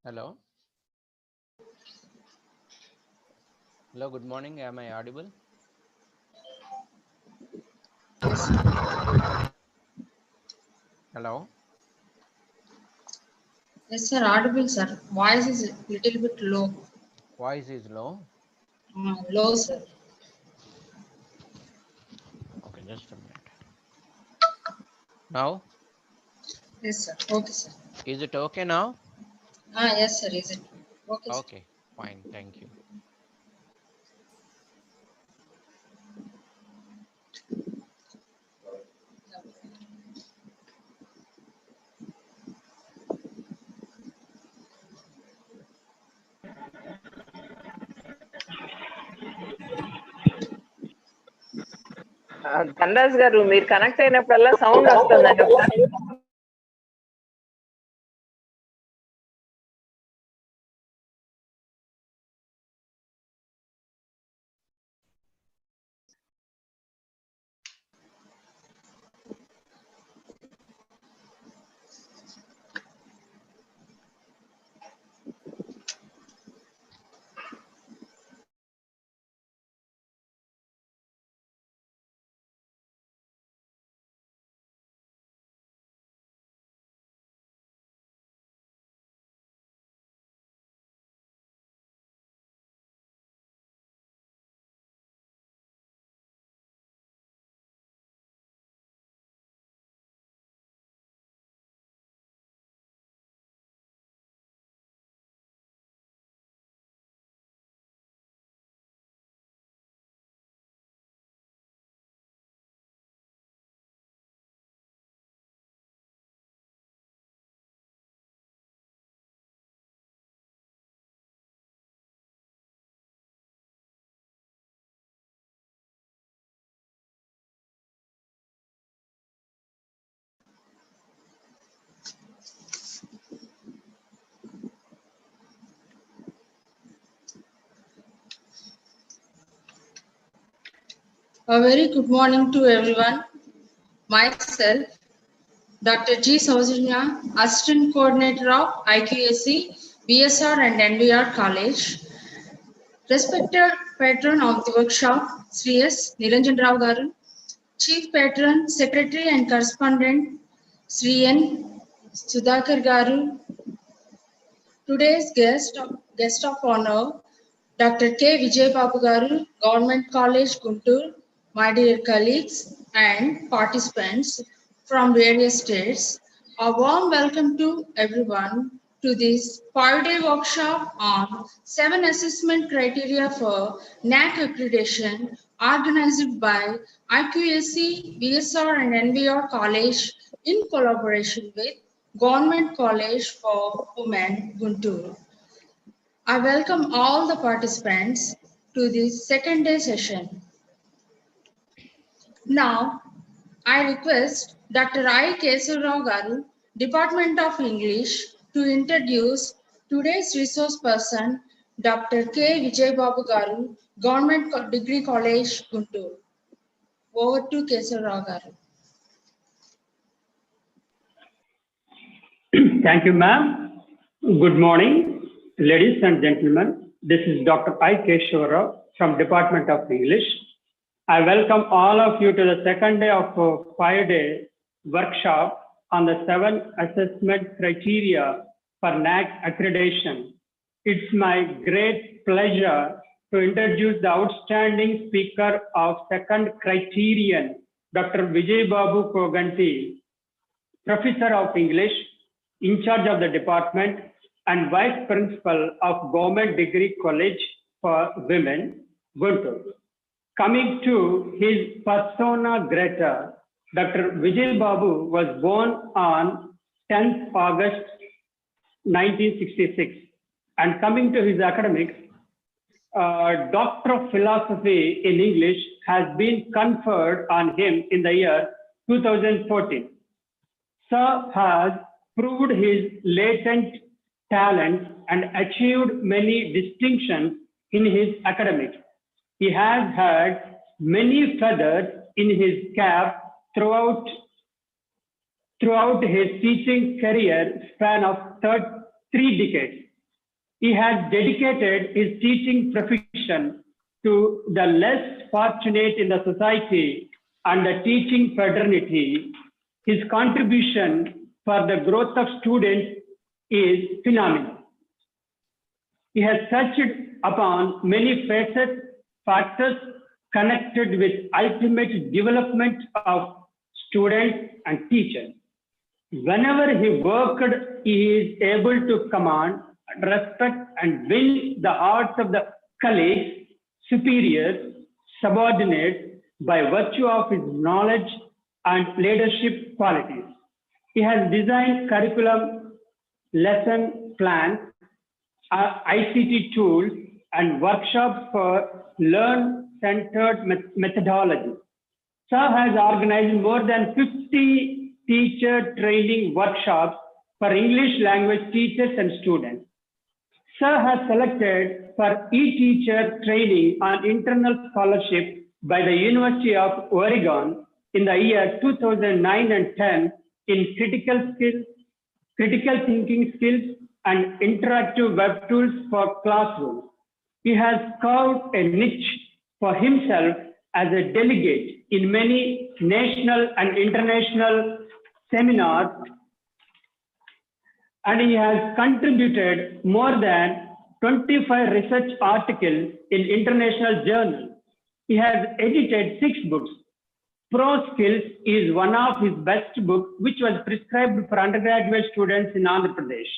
Hello. Hello, good morning. Am I audible? Yes. Hello. Yes, sir. Audible, sir. Voice is a little bit low. Voice is low. Low, sir. Okay, just a minute. Now, Yes, sir. Okay, sir. is it okay now? Yes, sir. Is it? Okay, sir. Okay, fine. Thank you. Dhanraj గారు మీరు connect అయినప్పుడల్లా sound వస్తుందండి. A very good morning to everyone. Myself, Dr. G. Saujanya, Assistant Coordinator of IQAC, VSR&NVR College. Respected Patron of the workshop, Sri S. Niranjan Rao Garu. Chief Patron, Secretary and Correspondent, Sri N. Sudhakar Garu. Today's guest of honor, Dr. K. Vijay Babu Garu, Government College, Guntur, my dear colleagues and participants from various states, a warm welcome to everyone to this 5-day workshop on 7 assessment criteria for NAAC accreditation organized by IQAC, VSR and NVR College in collaboration with Government College for Women, Guntur. I welcome all the participants to this second day session. Now, I request Dr. I. Keshavarao Garu, Department of English, to introduce today's resource person, Dr. K. Vijay Babu Garu, Government Degree College, Guntur. Over to Keshavarao Garu. Thank you, ma'am. Good morning, ladies and gentlemen. This is Dr. I. Keshavarao from Department of English. I welcome all of you to the second day of a 5-day workshop on the 7 assessment criteria for NAAC accreditation. It's my great pleasure to introduce the outstanding speaker of second criterion, Dr. Vijay Babu Koganti, Professor of English, in charge of the department and Vice Principal of Government Degree College for Women, Guntur. Coming to his persona grata, Dr. Vijay Babu was born on 10th August 1966. And coming to his academics, Doctor of Philosophy in English has been conferred on him in the year 2014. Sir has proved his latent talent and achieved many distinctions in his academics. He has had many feathers in his cap throughout his teaching career span of 3 decades. He has dedicated his teaching profession to the less fortunate in the society and the teaching fraternity. His contribution for the growth of students is phenomenal. He has touched upon many factors connected with ultimate development of students and teachers. Whenever he worked, he is able to command, respect, and win the hearts of the colleagues, superiors, subordinates by virtue of his knowledge and leadership qualities. He has designed curriculum, lesson plans, ICT tools, and workshops for learn-centered methodology. Sir has organized more than 50 teacher training workshops for English language teachers and students. Sir has selected for e-teacher training on internal scholarship by the University of Oregon in the year 2009 and 10 in critical skills, critical thinking skills, and interactive web tools for classrooms. He has carved a niche for himself as a delegate in many national and international seminars, and he has contributed more than 25 research articles in international journals. He has edited 6 books. Pro Skills is one of his best books, which was prescribed for undergraduate students in Andhra Pradesh.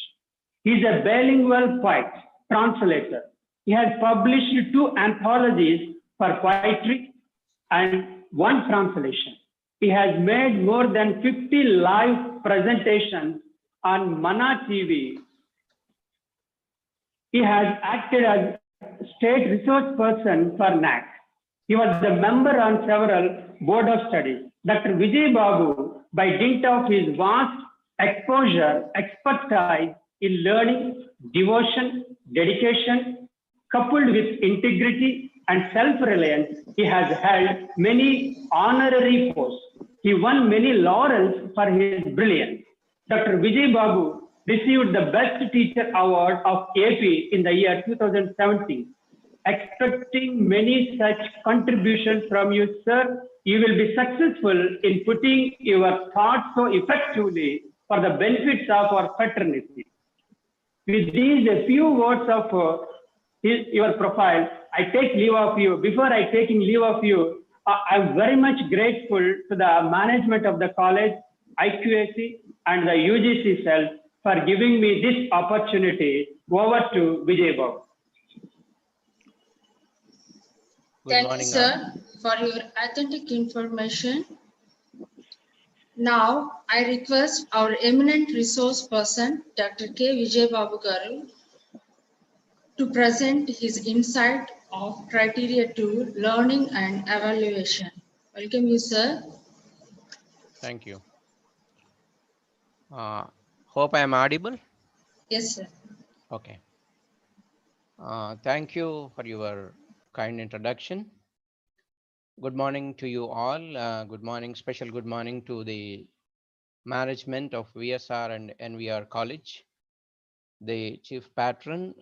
He is a bilingual poet, translator. He has published 2 anthologies for poetry and 1 translation. He has made more than 50 live presentations on Mana TV. He has acted as state resource person for NAAC. He was a member on several board of studies. Dr. Vijay Babu, by dint of his vast exposure, expertise in learning, devotion, dedication, coupled with integrity and self-reliance, he has held many honorary posts. He won many laurels for his brilliance. Dr. Vijay Babu received the Best Teacher Award of AP in the year 2017. Expecting many such contributions from you, sir, you will be successful in putting your thoughts so effectively for the benefits of our fraternity. With these a few words of your profile, I take leave of you. Before I taking leave of you, I'm very much grateful to the management of the college, IQAC, and the UGC cell for giving me this opportunity. Over to Vijay Babu. Thank you, sir, for your authentic information. Now, I request our eminent resource person, Dr. K. Vijay Babu Garu, to present his insight of criteria to learning and evaluation. Welcome you, sir. Thank you. Hope I am audible. Yes, sir. Okay. Thank you for your kind introduction. Good morning to you all. Good morning, special good morning to the management of VSR and NVR College, the chief patron,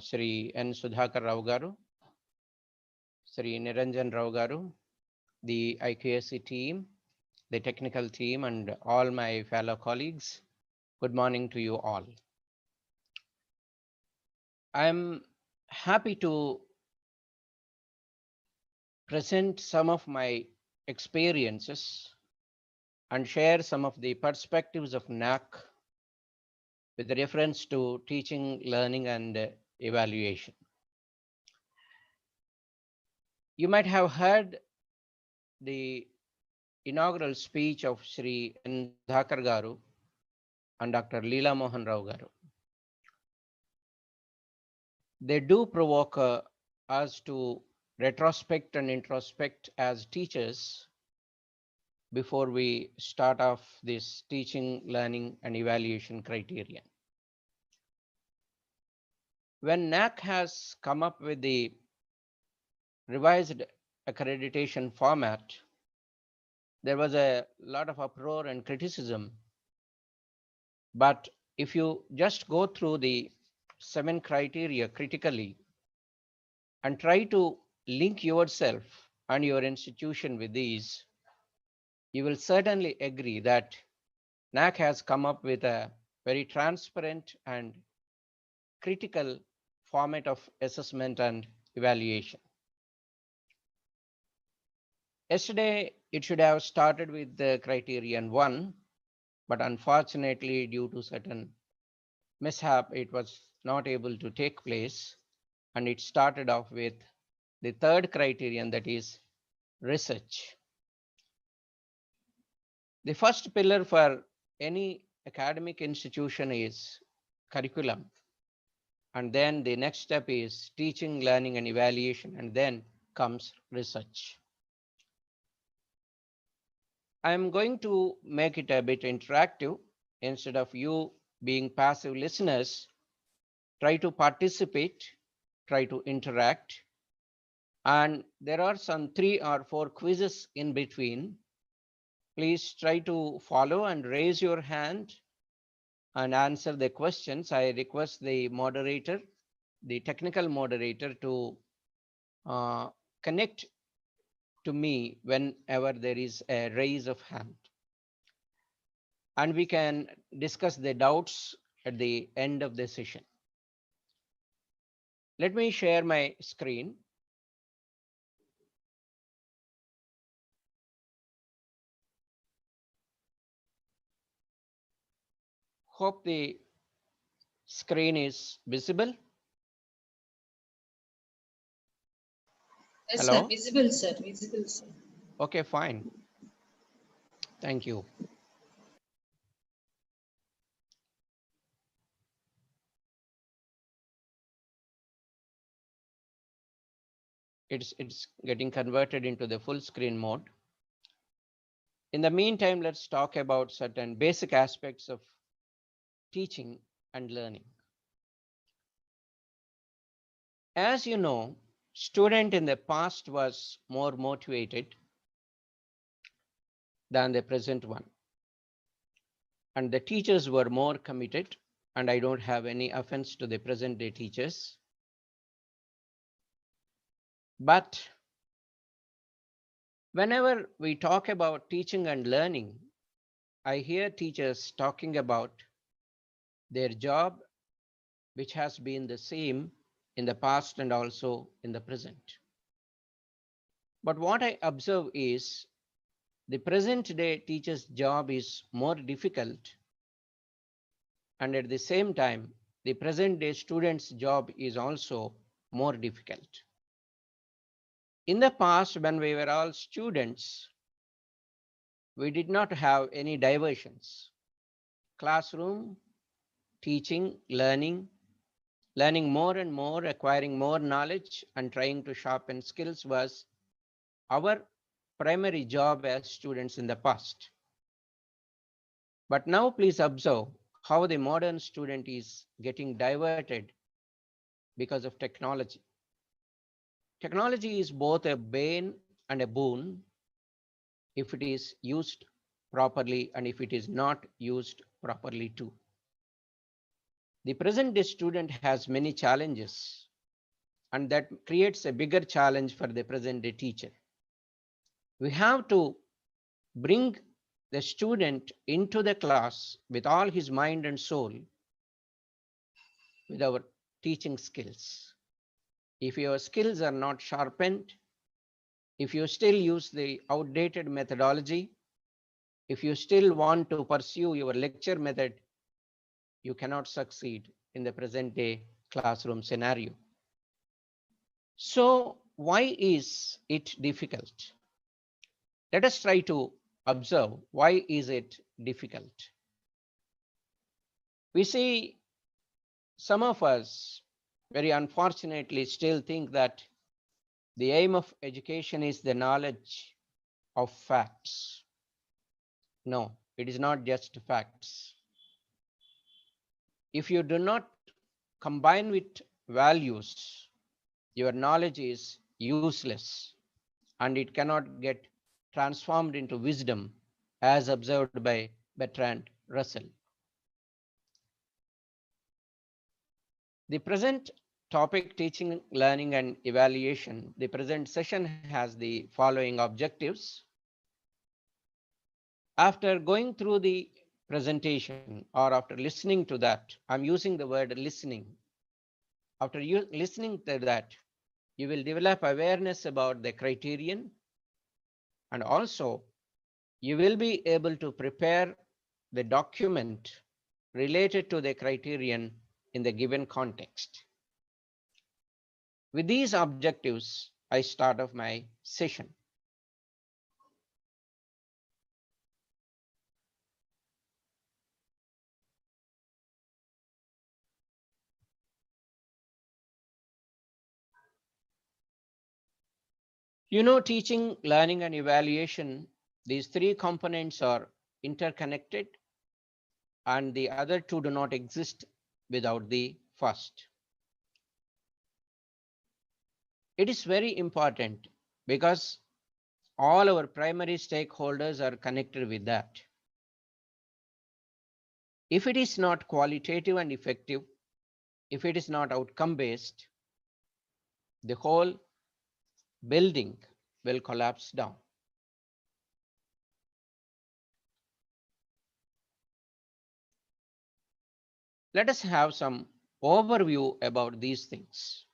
Sri N. Sudhakar Rao Garu, Sri Niranjan Rao Garu, the IQAC team, the technical team, and all my fellow colleagues. Good morning to you all. I'm happy to present some of my experiences and share some of the perspectives of NAAC with reference to teaching, learning, and evaluation. You might have heard the inaugural speech of Sri N. Sudhakar Garu and Dr. Leela Mohan Rao Garu. They do provoke us to retrospect and introspect as teachers before we start off this teaching, learning, and evaluation criterion. When NAAC has come up with the revised accreditation format, there was a lot of uproar and criticism. But if you just go through the 7 criteria critically and try to link yourself and your institution with these, you will certainly agree that NAAC has come up with a very transparent and critical format of assessment and evaluation. Yesterday, it should have started with the criterion 1, but unfortunately, due to certain mishap, it was not able to take place. And it started off with the third criterion, that is research. The first pillar for any academic institution is curriculum. And then the next step is teaching, learning, and evaluation. And then comes research. I'm going to make it a bit interactive. Instead of you being passive listeners, try to participate, try to interact. And there are some 3 or 4 quizzes in between. Please try to follow and raise your hand and answer the questions. I request the moderator, the technical moderator, to connect to me whenever there is a raise of hand. And we can discuss the doubts at the end of the session. Let me share my screen. Hope the screen is visible. Yes, Hello? sir. Visible, sir. Visible, sir. Okay, fine. Thank you. It's getting converted into the full screen mode. In the meantime, let's talk about certain basic aspects of teaching and learning. As you know, student in the past was more motivated than the present one. And the teachers were more committed, and I don't have any offense to the present day teachers. But whenever we talk about teaching and learning, I hear teachers talking about their job, which has been the same in the past and also in the present. But what I observe is the present day teacher's job is more difficult, and at the same time, the present day student's job is also more difficult. In the past, when we were all students, we did not have any diversions. Classroom, teaching, learning more and more, acquiring more knowledge and trying to sharpen skills was our primary job as students in the past. But now please observe how the modern student is getting diverted because of technology. Technology is both a bane and a boon if it is used properly and if it is not used properly too. The present day student has many challenges, and that creates a bigger challenge for the present day teacher. We have to bring the student into the class with all his mind and soul with our teaching skills. If your skills are not sharpened, if you still use the outdated methodology, if you still want to pursue your lecture method, you cannot succeed in the present day classroom scenario. So why is it difficult? Let us try to observe why is it difficult. We see some of us very unfortunately still think that the aim of education is the knowledge of facts. No, it is not just facts. If you do not combine with values, your knowledge is useless and it cannot get transformed into wisdom as observed by Bertrand Russell. The present topic, teaching, learning, and evaluation, the present session has the following objectives. After going through the presentation or after listening to that, I'm using the word listening. After you listening to that, you will develop awareness about the criterion, and also you will be able to prepare the document related to the criterion in the given context. With these objectives, I start off my session. You know, teaching, learning, and evaluation, these three components are interconnected, and the other two do not exist without the first. It is very important because all our primary stakeholders are connected with that. If it is not qualitative and effective, if it is not outcome based, the whole building will collapse down. Let us have some overview about these things.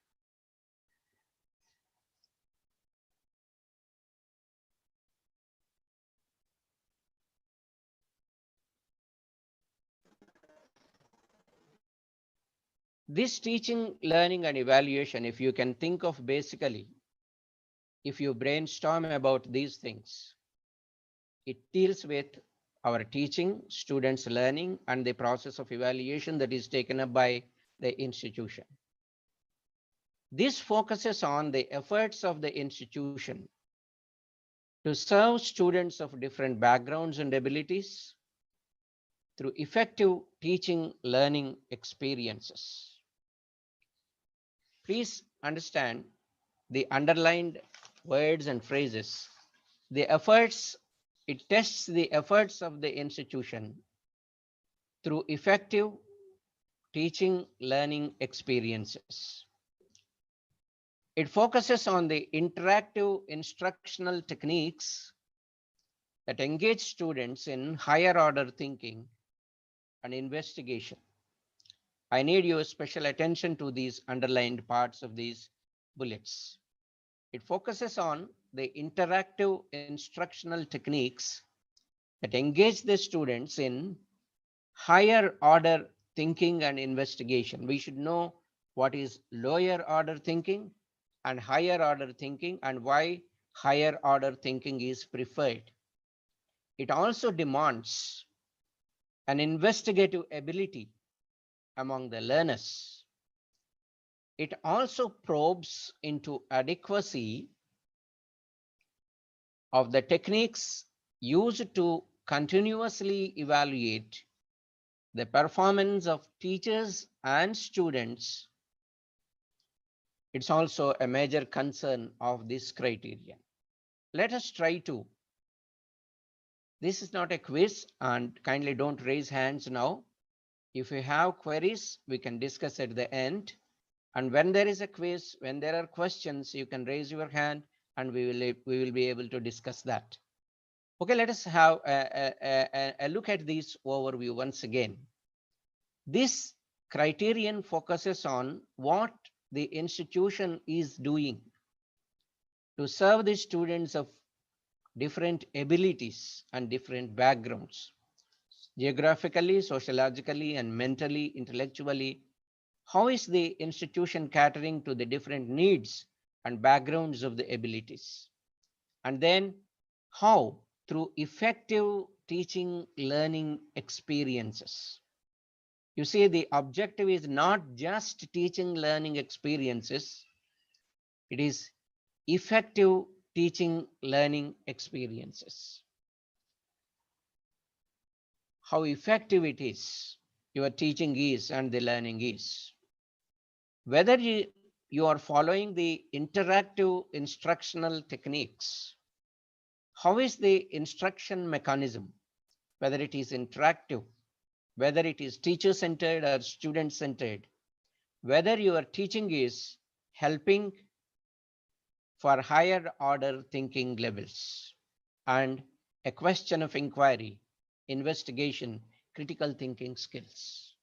This teaching, learning, and evaluation, if you can think of basically, if you brainstorm about these things, it deals with our teaching, students learning, and the process of evaluation that is taken up by the institution. This focuses on the efforts of the institution to serve students of different backgrounds and abilities through effective teaching, learning experiences. Please understand the underlined words and phrases. The efforts, it tests the efforts of the institution through effective teaching, learning experiences. It focuses on the interactive instructional techniques that engage students in higher order thinking and investigation. I need your special attention to these underlined parts of these bullets. It focuses on the interactive instructional techniques that engage the students in higher order thinking and investigation. We should know what is lower order thinking and higher order thinking and why higher order thinking is preferred. It also demands an investigative ability among the learners. It also probes into adequacy of the techniques used to continuously evaluate the performance of teachers and students. It's also a major concern of this criterion. Let us try to. This is not a quiz, and kindly don't raise hands now. If you have queries, we can discuss at the end. And when there is a quiz, when there are questions, you can raise your hand and we will be able to discuss that. Okay, let us have a look at this overview once again. This criterion focuses on what the institution is doing to serve the students of different abilities and different backgrounds, geographically, sociologically, and mentally, intellectually. How is the institution catering to the different needs and backgrounds of the abilities? And then how, through effective teaching, learning experiences. You see, the objective is not just teaching, learning experiences. It is effective teaching, learning experiences. How effective it is, your teaching is and the learning is. Whether you are following the interactive instructional techniques, how is the instruction mechanism, whether it is interactive, whether it is teacher-centered or student-centered, whether your teaching is helping for higher order thinking levels and a question of inquiry, investigation, critical thinking skills.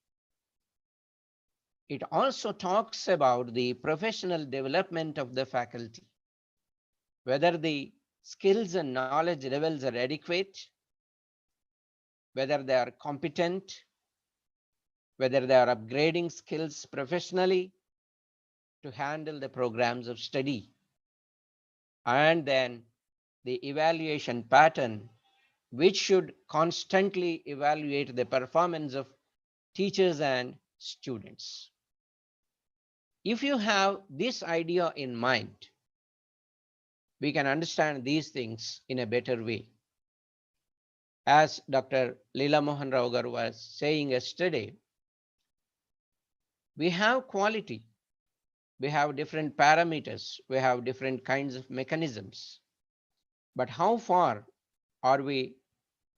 It also talks about the professional development of the faculty, whether the skills and knowledge levels are adequate, whether they are competent, whether they are upgrading skills professionally to handle the programs of study, and then the evaluation pattern, which should constantly evaluate the performance of teachers and students. If you have this idea in mind, we can understand these things in a better way. As Dr. Leela Mohan Rao Garu was saying yesterday, we have quality, we have different parameters, we have different kinds of mechanisms. But how far are we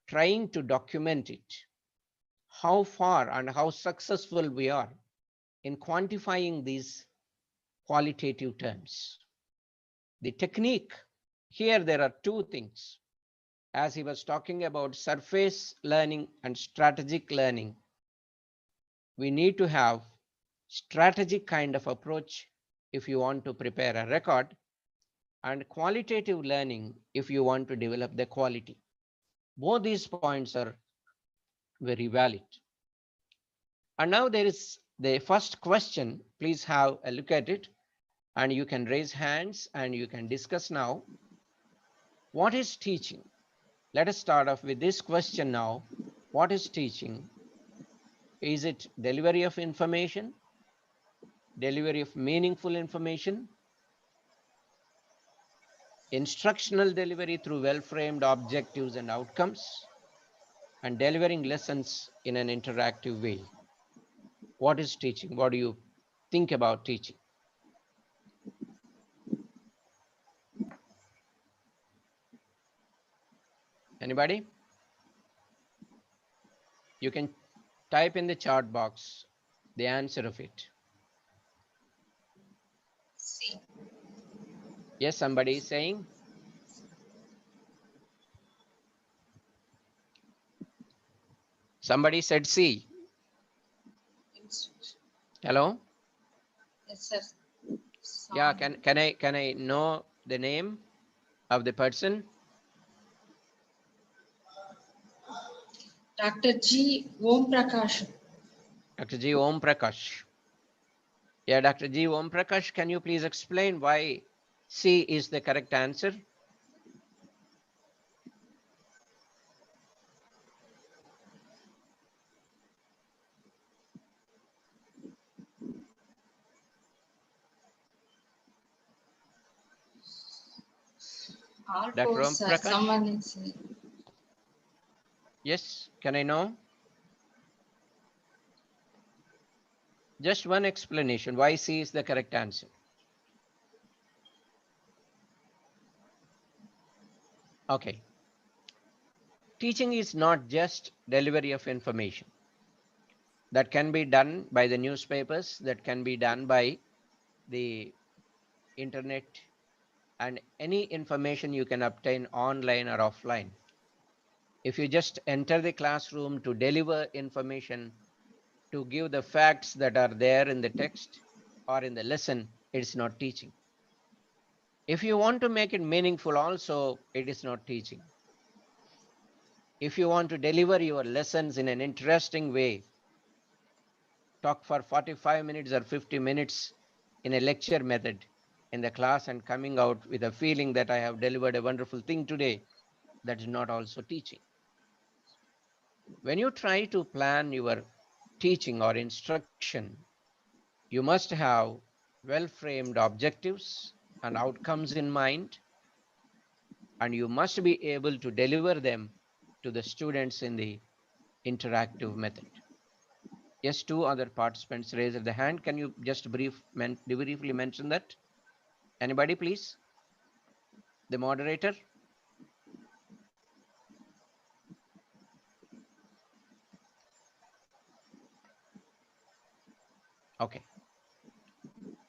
trying to document it? How far and how successful we are in quantifying these qualitative terms? The technique, here there are two things. As he was talking about surface learning and strategic learning, we need to have strategic kind of approach if you want to prepare a record, and qualitative learning if you want to develop the quality. Both these points are very valid. And now there is the first question. Please have a look at it, and you can raise hands and you can discuss now. What is teaching? Let us start off with this question now. What is teaching? Is it delivery of information? Delivery of meaningful information? Instructional delivery through well-framed objectives and outcomes? And delivering lessons in an interactive way? What is teaching? What do you think about teaching? Anybody? You can type in the chat box the answer of it. C. Yes, somebody is saying. Somebody said C. Hello? Yes, sir. Yeah, can I know the name of the person? Dr. G. Om Prakash. Dr. G. Om Prakash. Yeah, Dr. G. Om Prakash, can you please explain why C is the correct answer? All Dr. four, Om sir. Prakash? Someone is. Yes, can I know? Just one explanation why C is the correct answer. Okay. Teaching is not just delivery of information. That can be done by the newspapers, that can be done by the internet, and any information you can obtain online or offline. If you just enter the classroom to deliver information, to give the facts that are there in the text or in the lesson, it's not teaching. If you want to make it meaningful also, it is not teaching. If you want to deliver your lessons in an interesting way, talk for 45 minutes or 50 minutes in a lecture method in the class and coming out with a feeling that I have delivered a wonderful thing today, that is not also teaching. When you try to plan your teaching or instruction, you must have well-framed objectives and outcomes in mind, and you must be able to deliver them to the students in the interactive method. Yes, two other participants raised the hand. Can you just briefly mention that? Anybody, please? The moderator? Okay.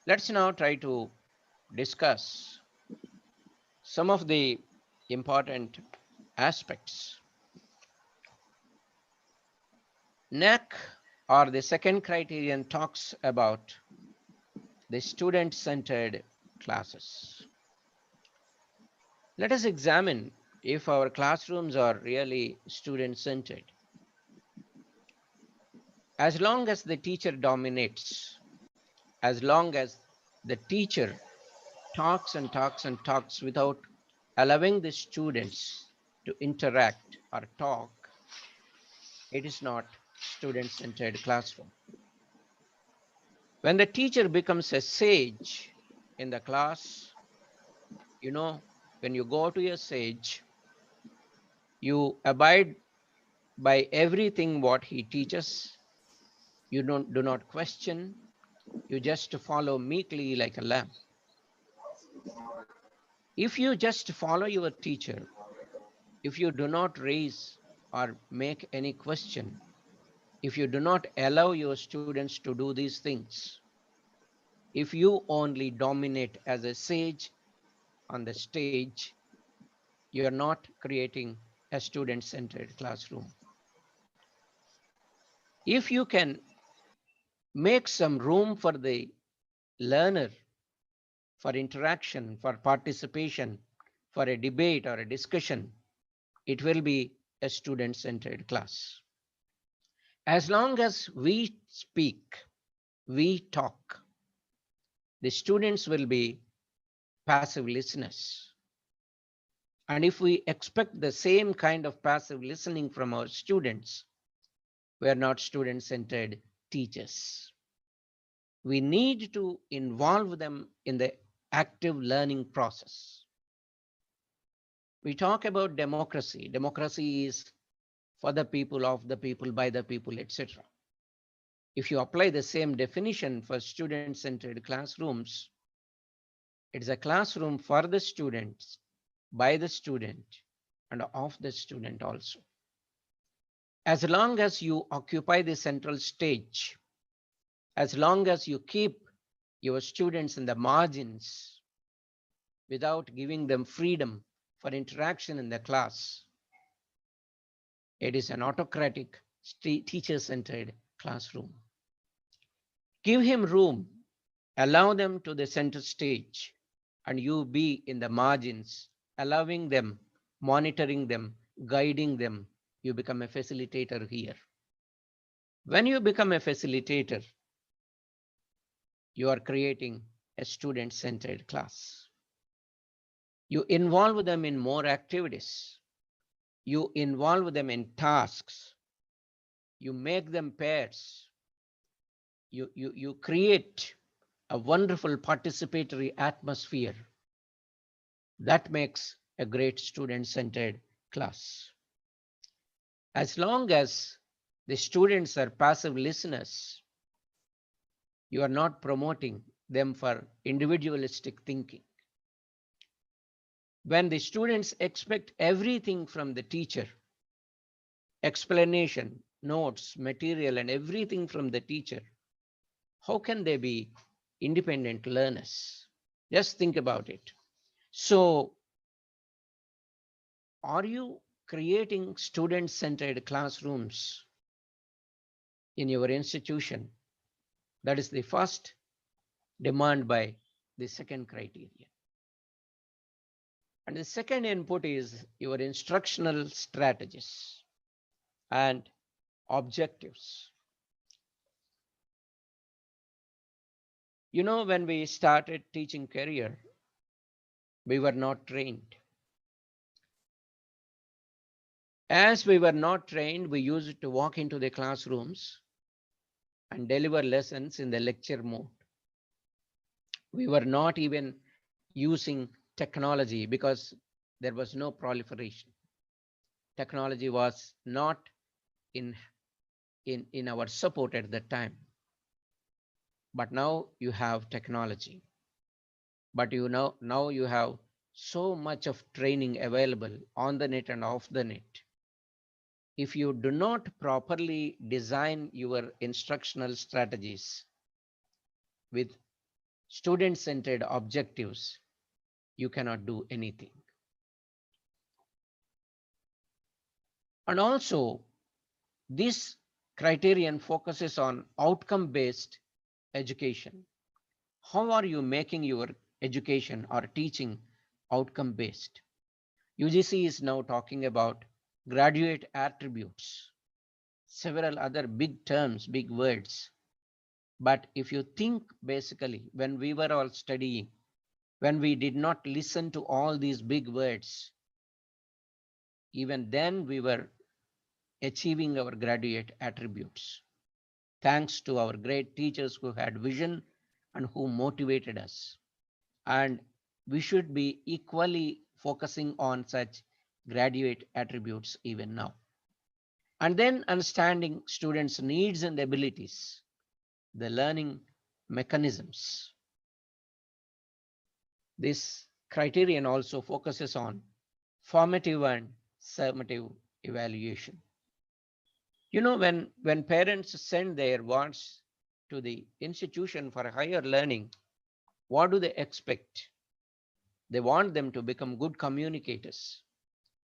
Let's now try to discuss some of the important aspects. NAAC, or the second criterion, talks about the student-centered classes. Let us examine if our classrooms are really student-centered. As long as the teacher dominates, as long as the teacher talks and talks and talks without allowing the students to interact or talk, it is not student-centered classroom. When the teacher becomes a sage in the class, when you go to a sage, you abide by everything what he teaches. You do not question. You just follow meekly like a lamb. If you just follow your teacher, if you do not raise or make any question, if you do not allow your students to do these things, if you only dominate as a sage on the stage, you are not creating a student-centered classroom. If you can make some room for the learner, for interaction, for participation, for a debate or a discussion, it will be a student-centered class. As long as we speak, we talk, the students will be passive listeners. And if we expect the same kind of passive listening from our students, we are not student-centered teachers. We need to involve them in the active learning process. We talk about democracy. Democracy is for the people, of the people, by the people, etc. If you apply the same definition for student-centered classrooms, it's a classroom for the students, by the student, and of the student also. As long as you occupy the central stage, as long as you keep your students in the margins without giving them freedom for interaction in the class, it is an autocratic, teacher-centered classroom. Give him room, allow them to the center stage, and you be in the margins, allowing them, monitoring them, guiding them. You become a facilitator here. When you become a facilitator, you are creating a student-centered class. You involve them in more activities. You involve them in tasks. You make them pairs. You create a wonderful participatory atmosphere. That makes a great student-centered class. As long as the students are passive listeners, you are not promoting them for individualistic thinking. When the students expect everything from the teacher, explanation, notes, material, and everything from the teacher, how can they be independent learners? Just think about it. So, are you creating student-centered classrooms in your institution? That is the first demand by the second criterion. And the second input is your instructional strategies and objectives. When we started teaching career, we were not trained. As we were not trained, we used to walk into the classrooms and deliver lessons in the lecture mode. We were not even using technology because there was no proliferation. Technology was not in our support at that time. But now you have technology. But now you have so much of training available on the net and off the net. If you do not properly design your instructional strategies with student-centered objectives, you cannot do anything. And also, this criterion focuses on outcome-based education. How are you making your education or teaching outcome-based? UGC is now talking about graduate attributes, several other big terms, big words. But if you think basically, when we were all studying, when we did not listen to all these big words, even then we were achieving our graduate attributes, thanks to our great teachers who had vision and who motivated us. And we should be equally focusing on such graduate attributes even now. And then understanding students' needs and abilities, the learning mechanisms. This criterion also focuses on formative and summative evaluation. You know, when parents send their wards to the institution for higher learning, what do they expect? They want them to become good communicators.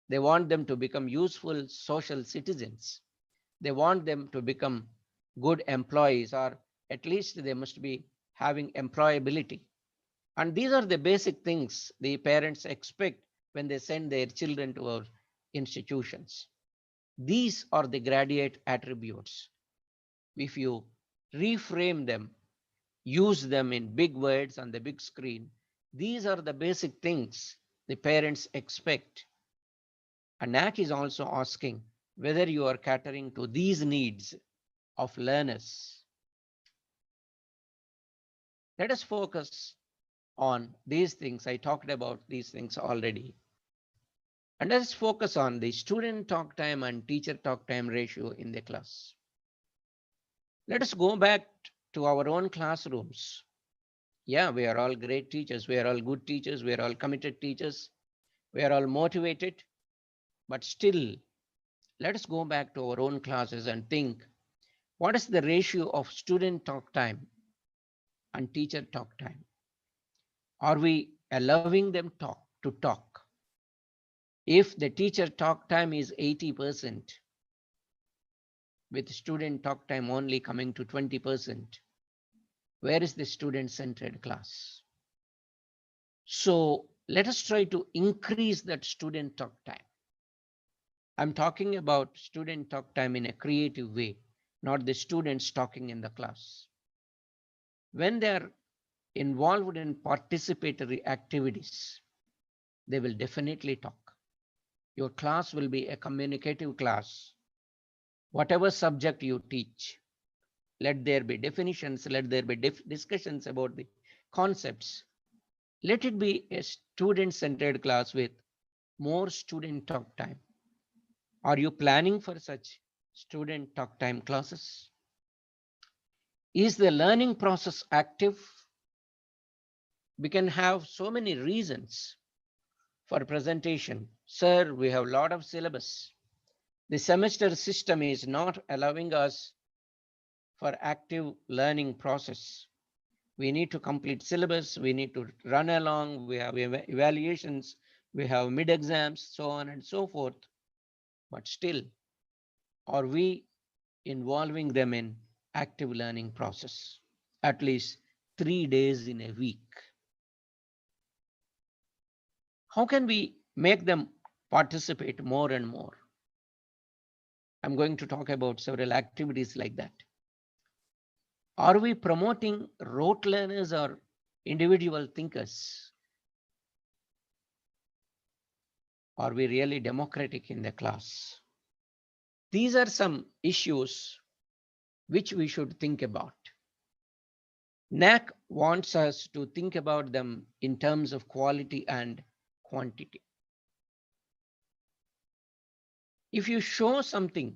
They want them to become useful social citizens. They want them to become good employees, or at least they must be having employability. And these are the basic things the parents expect when they send their children to our institutions. These are the graduate attributes. If you reframe them, use them in big words on the big screen, these are the basic things the parents expect. And NAAC is also asking whether you are catering to these needs of learners. Let us focus on these things. I talked about these things already. And let us focus on the student talk time and teacher talk time ratio in the class. Let us go back to our own classrooms. Yeah, we are all great teachers. We are all good teachers. We are all committed teachers. We are all motivated. But still, let us go back to our own classes and think, what is the ratio of student talk time and teacher talk time? Are we allowing them to talk? If the teacher talk time is 80%, with student talk time only coming to 20%, where is the student-centered class? So let us try to increase that student talk time. I'm talking about student talk time in a creative way, not the students talking in the class. When they are involved in participatory activities, they will definitely talk. Your class will be a communicative class. Whatever subject you teach, let there be definitions, let there be discussions about the concepts. Let it be a student-centered class with more student talk time. Are you planning for such student talk time classes? Is the learning process active? We can have so many reasons for presentation. Sir, we have a lot of syllabus. The semester system is not allowing us for active learning process. We need to complete syllabus, we need to run along, we have evaluations, we have mid exams, so on and so forth. But still, are we involving them in active learning process? At least 3 days in a week. How can we make them participate more and more? I'm going to talk about several activities like that. Are we promoting rote learners or individual thinkers? Are we really democratic in the class? These are some issues which we should think about. NAAC wants us to think about them in terms of quality and quantity. If you show something,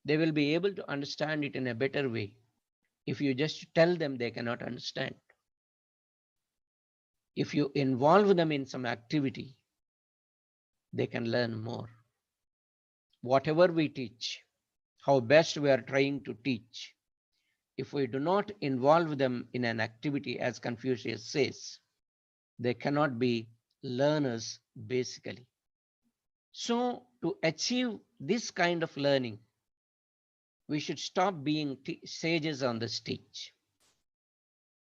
they will be able to understand it in a better way. If you just tell them, they cannot understand. If you involve them in some activity, they can learn more. Whatever we teach, how best we are trying to teach, if we do not involve them in an activity, as Confucius says, they cannot be learners basically. So to achieve this kind of learning, we should stop being sages on the stage.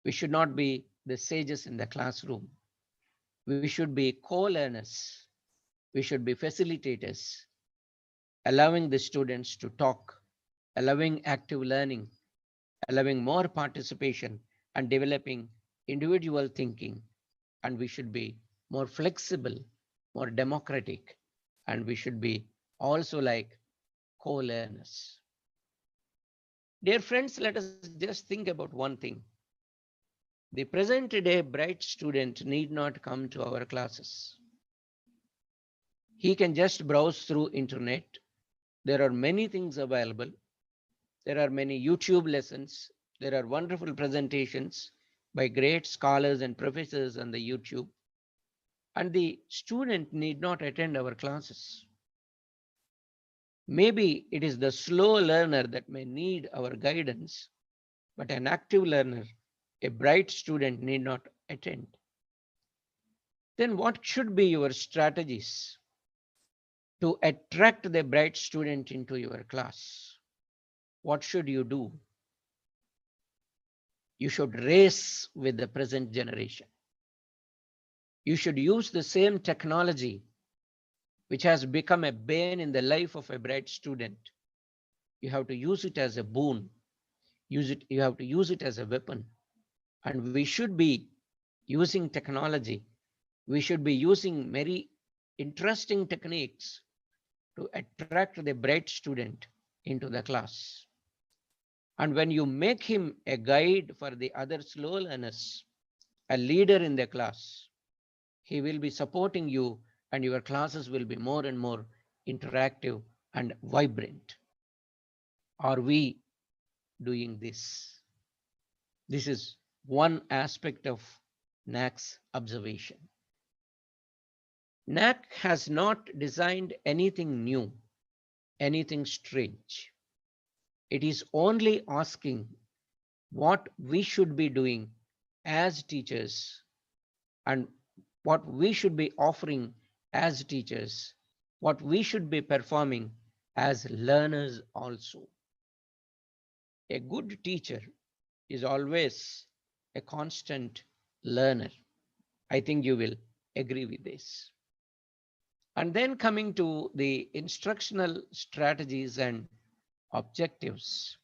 We should not be the sages in the classroom. We should be co-learners. We should be facilitators, allowing the students to talk, allowing active learning, allowing more participation, and developing individual thinking. And we should be more flexible, more democratic, and we should be also like co-learners. Dear friends, let us just think about one thing. The present day bright student need not come to our classes. He can just browse through internet. There are many things available. There are many YouTube lessons. There are wonderful presentations by great scholars and professors on the YouTube. And the student need not attend our classes. Maybe it is the slow learner that may need our guidance, but an active learner, a bright student, need not attend. Then what should be your strategies to attract the bright student into your class? What should you do? You should race with the present generation. You should use the same technology which has become a bane in the life of a bright student. You have to use it as a boon. You have to use it as a weapon. And we should be using technology. We should be using very interesting techniques to attract the bright student into the class. And when you make him a guide for the other slow learners, a leader in the class, he will be supporting you, and your classes will be more and more interactive and vibrant. Are we doing this? This is one aspect of NAAC's observation. NAAC has not designed anything new, anything strange. It is only asking what we should be doing as teachers and what we should be offering as teachers, what we should be performing as learners also. A good teacher is always a constant learner. I think you will agree with this. And then coming to the instructional strategies and objectives.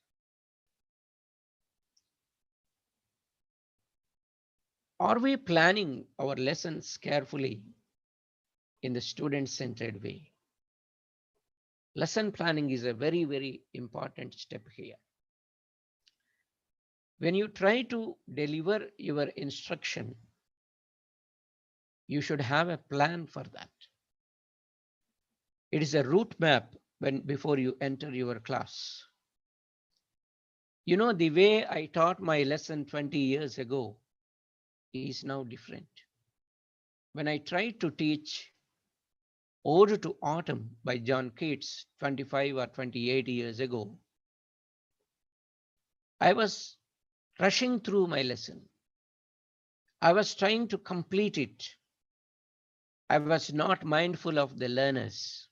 Are we planning our lessons carefully in the student-centered way? Lesson planning is a very, very important step here. When you try to deliver your instruction, you should have a plan for that. It is a route map before you enter your class. You know, the way I taught my lesson 20 years ago is now different. When I tried to teach Ode to Autumn by John Keats 25 or 28 years ago, I was rushing through my lesson. I was trying to complete it. I was not mindful of the learners.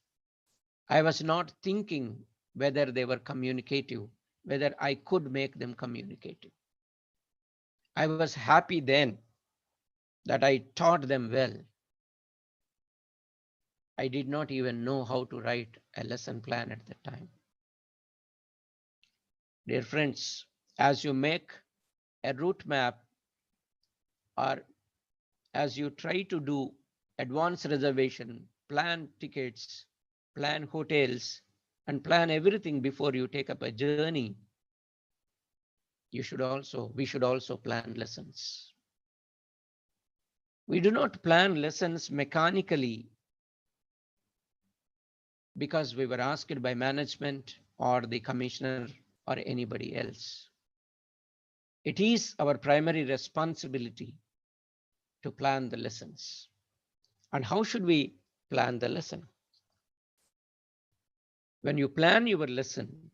I was not thinking whether they were communicative, whether I could make them communicative. I was happy then that I taught them well. I did not even know how to write a lesson plan at the time. Dear friends, as you make a route map or as you try to do advance reservation, plan tickets, plan hotels, and plan everything before you take up a journey, we should also plan lessons. We do not plan lessons mechanically because we were asked by management or the commissioner or anybody else. It is our primary responsibility to plan the lessons. And how should we plan the lesson? When you plan your lesson,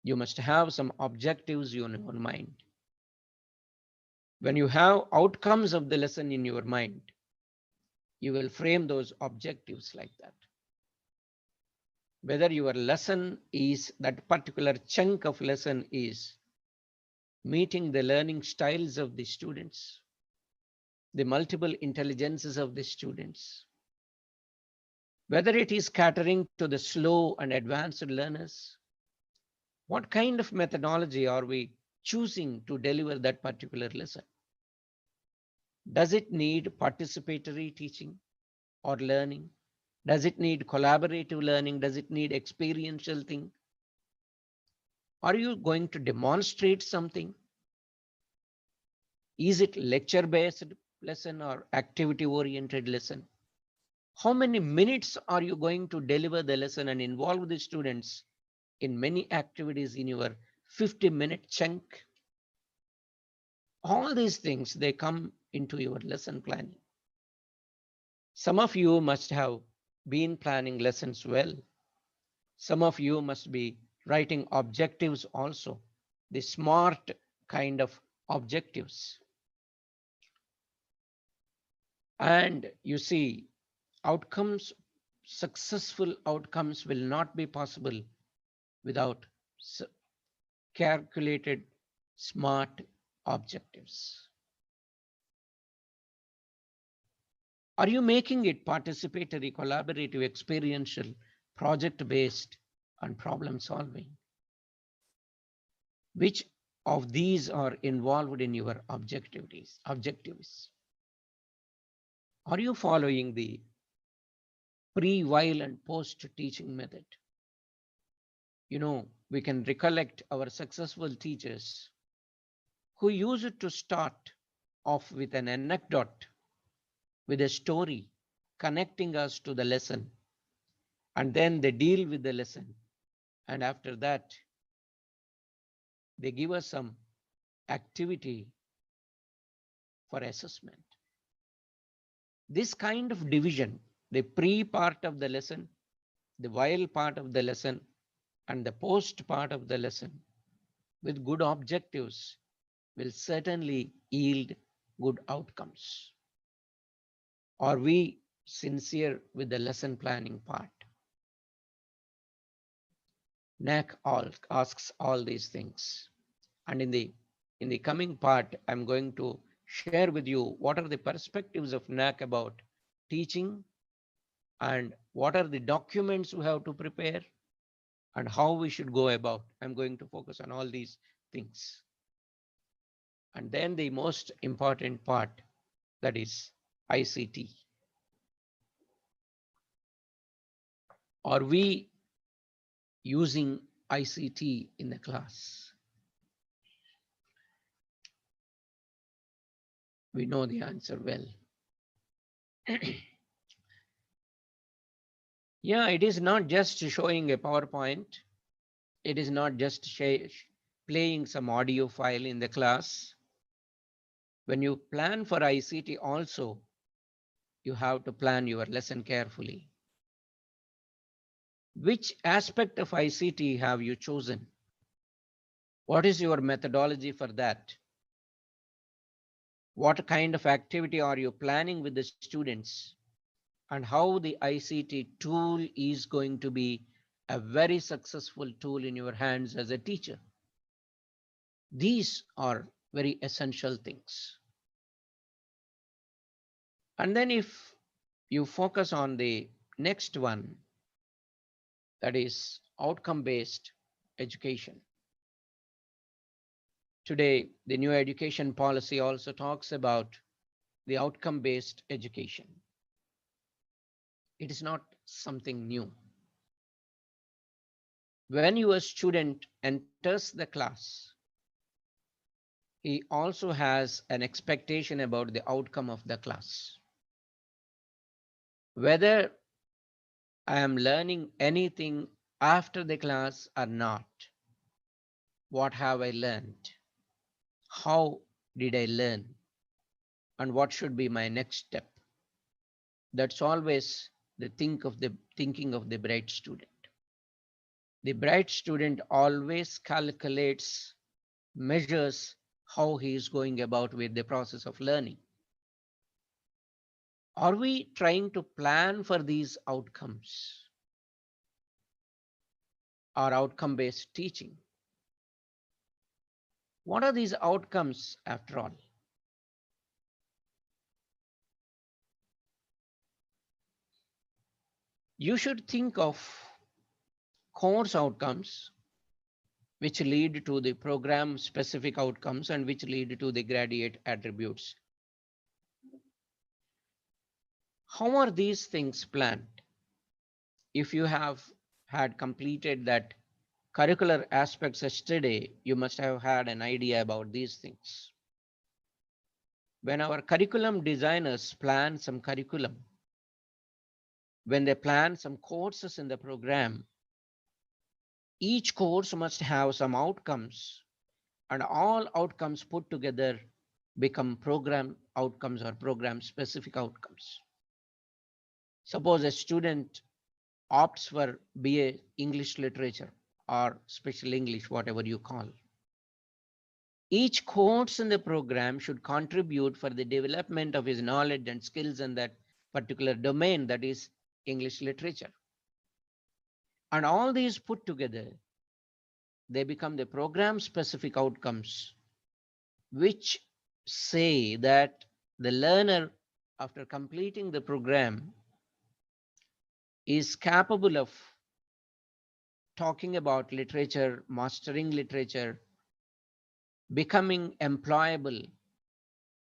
You must have some objectives in your mind. When you have outcomes of the lesson in your mind, you will frame those objectives like that. Whether your lesson is, that particular chunk of lesson is meeting the learning styles of the students, the multiple intelligences of the students, whether it is catering to the slow and advanced learners, what kind of methodology are we choosing to deliver that particular lesson? Does it need participatory teaching or learning? Does it need collaborative learning? Does it need experiential thing? Are you going to demonstrate something? Is it lecture-based lesson or activity-oriented lesson? How many minutes are you going to deliver the lesson and involve the students in many activities in your 50-minute chunk? All these things, they come into your lesson planning. Some of you must have been planning lessons well. Some of you must be writing objectives also, the SMART kind of objectives. And you see, outcomes, successful outcomes will not be possible without calculated SMART objectives. Are you making it participatory, collaborative, experiential, project-based, and problem solving? Which of these are involved in your objectives? Are you following the pre, while, and post-teaching method? You know, we can recollect our successful teachers who used to start off with an anecdote, with a story, connecting us to the lesson. And then they deal with the lesson. And after that, they give us some activity for assessment. This kind of division, the pre part of the lesson, the while part of the lesson, and the post part of the lesson with good objectives will certainly yield good outcomes. Are we sincere with the lesson planning part? NAAC asks all these things. And in the coming part, I'm going to share with you what are the perspectives of NAAC about teaching and what are the documents we have to prepare and how we should go about. I'm going to focus on all these things. And then the most important part, that is ICT. Are we using ICT in the class? We know the answer well. Yeah, it is not just showing a PowerPoint. It is not just playing some audio file in the class. When you plan for ICT also, you have to plan your lesson carefully. Which aspect of ICT have you chosen? What is your methodology for that? What kind of activity are you planning with the students? And how the ICT tool is going to be a very successful tool in your hands as a teacher. These are very essential things. And then if you focus on the next one, that is outcome-based education. Today, the new education policy also talks about the outcome-based education. It is not something new. When your student enters the class, he also has an expectation about the outcome of the class. Whether I am learning anything after the class or not, what have I learned? How did I learn? And what should be my next step? That's always the thinking of the bright student. The bright student always calculates, measures how he is going about with the process of learning. Are we trying to plan for these outcomes or outcome-based teaching? What are these outcomes after all? You should think of course outcomes, which lead to the program specific outcomes and which lead to the graduate attributes. How are these things planned? If you have had completed that curricular aspects yesterday, you must have had an idea about these things. When our curriculum designers plan some curriculum, when they plan some courses in the program, each course must have some outcomes, and all outcomes put together become program outcomes or program specific outcomes. Suppose a student opts for BA English Literature or Special English, whatever you call. Each course in the program should contribute for the development of his knowledge and skills in that particular domain, that is English literature. And all these put together, they become the program specific outcomes, which say that the learner, after completing the program, is capable of talking about literature, mastering literature, becoming employable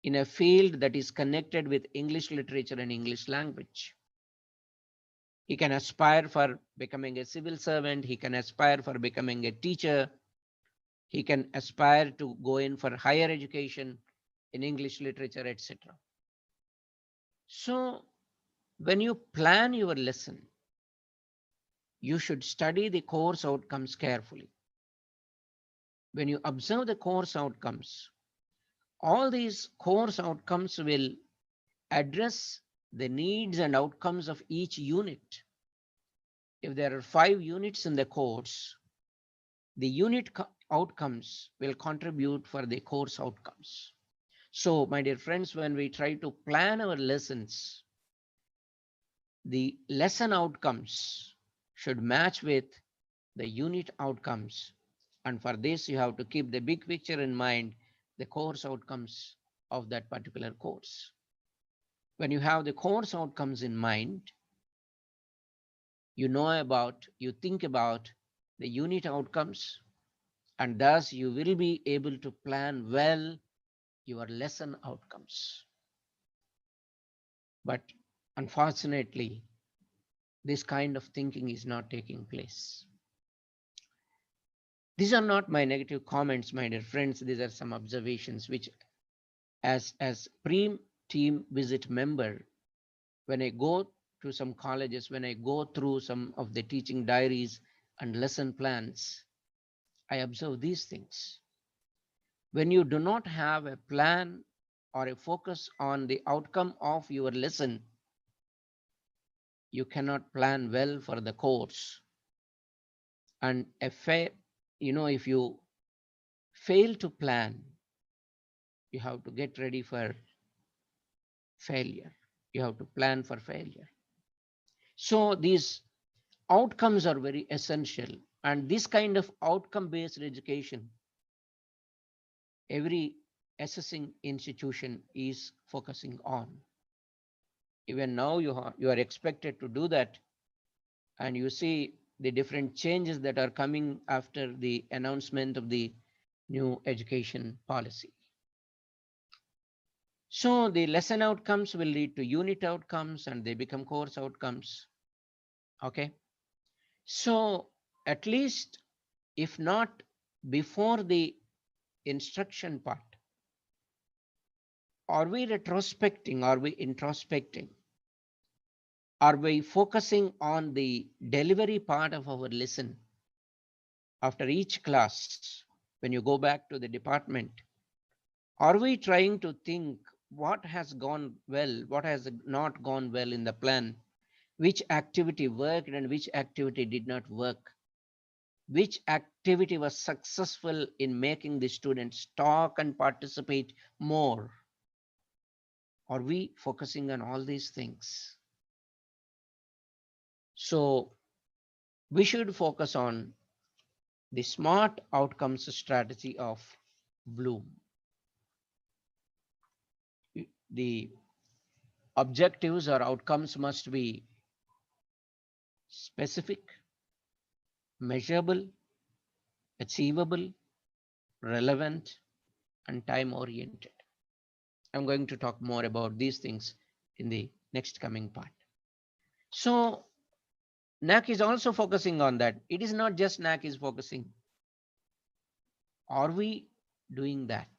in a field that is connected with English literature and English language. He can aspire for becoming a civil servant. He can aspire for becoming a teacher. He can aspire to go in for higher education in English literature, etc. So when you plan your lesson, you should study the course outcomes carefully. When you observe the course outcomes, all these course outcomes will address the needs and outcomes of each unit. If there are 5 units in the course, the unit outcomes will contribute for the course outcomes. So, my dear friends, when we try to plan our lessons, the lesson outcomes should match with the unit outcomes. And for this, you have to keep the big picture in mind, the course outcomes of that particular course. When you have the course outcomes in mind, you think about the unit outcomes, and thus you will be able to plan well your lesson outcomes. But unfortunately, this kind of thinking is not taking place. These are not my negative comments, my dear friends. These are some observations which, as pre-team visit member, when I go to some colleges, when I go through some of the teaching diaries and lesson plans, I observe these things. When you do not have a plan or a focus on the outcome of your lesson, you cannot plan well for the course. And if you fail to plan, you have to get ready for failure. You have to plan for failure. So these outcomes are very essential. And this kind of outcome-based education, every assessing institution is focusing on. Even now you are expected to do that. And you see the different changes that are coming after the announcement of the new education policy. So the lesson outcomes will lead to unit outcomes and they become course outcomes. Okay. So at least, if not before the instruction part, are we retrospecting? Are we introspecting? Are we focusing on the delivery part of our lesson? After each class, when you go back to the department, are we trying to think what has gone well, what has not gone well in the plan, which activity worked and which activity did not work? Which activity was successful in making the students talk and participate more? Are we focusing on all these things? So we should focus on the smart outcomes strategy of Bloom. The objectives or outcomes must be specific, measurable, achievable, relevant, and time oriented. I'm going to talk more about these things in the next coming part. So NAAC is also focusing on that. It is not just NAAC is focusing. Are we doing that?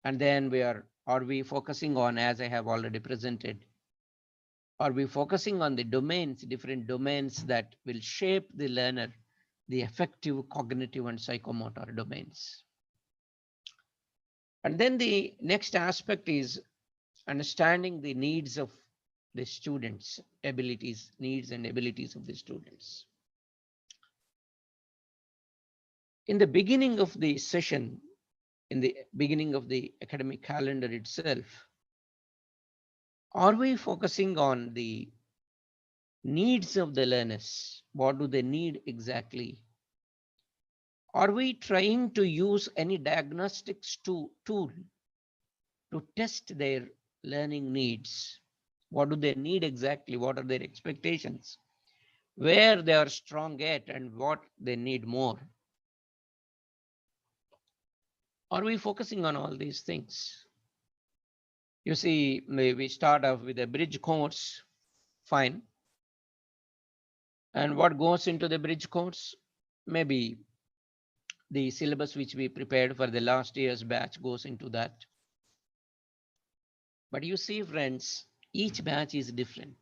And then are we focusing on, as I have already presented, are we focusing on the domains, different domains that will shape the learner, the affective, cognitive, and psychomotor domains? And then the next aspect is understanding the needs of the students, needs and abilities of the students. In the beginning of the session, in the beginning of the academic calendar itself, are we focusing on the needs of the learners? What do they need exactly? Are we trying to use any diagnostics tool to test their learning needs? What do they need exactly? What are their expectations? Where they are strong at and what they need more? Are we focusing on all these things? You see, we start off with a bridge course, fine. And what goes into the bridge course? Maybe the syllabus which we prepared for the last year's batch goes into that. But you see, friends, each batch is different.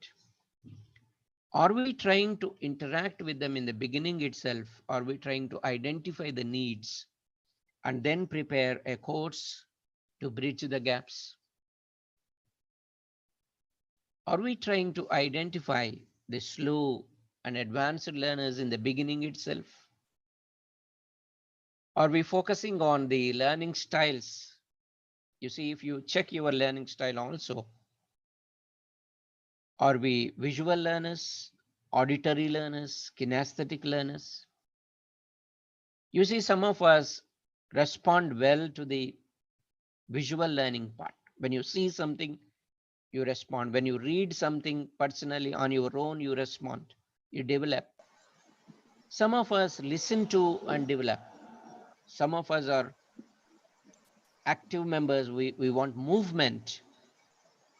Are we trying to interact with them in the beginning itself? Are we trying to identify the needs and then prepare a course to bridge the gaps? Are we trying to identify the slow and advanced learners in the beginning itself? Are we focusing on the learning styles? You see, if you check your learning style also, are we visual learners, auditory learners, kinesthetic learners? You see, some of us respond well to the visual learning part. When you see something, you respond. When you read something personally on your own, you respond, you develop. Some of us listen to and develop. Some of us are active members. We want movement.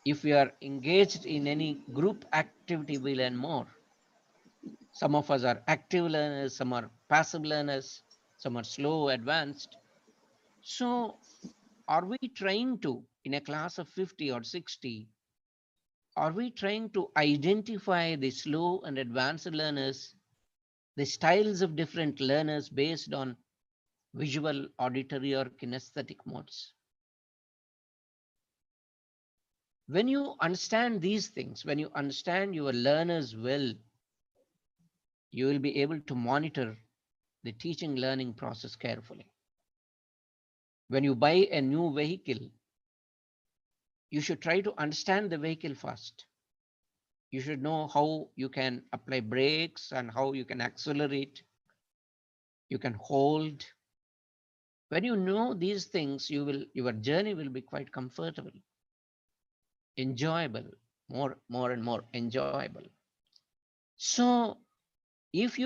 If we are engaged in any group activity, we learn more. Some of us are active learners, some are passive learners, some are slow, advanced. So are we trying to, in a class of 50 or 60, are we trying to identify the slow and advanced learners, the styles of different learners based on visual, auditory, or kinesthetic modes? When you understand these things, when you understand your learners well, you will be able to monitor the teaching learning process carefully. When you buy a new vehicle, you should try to understand the vehicle first. You should know how you can apply brakes and how you can accelerate, you can hold. When you know these things, your journey will be quite comfortable, enjoyable, more and more enjoyable. So if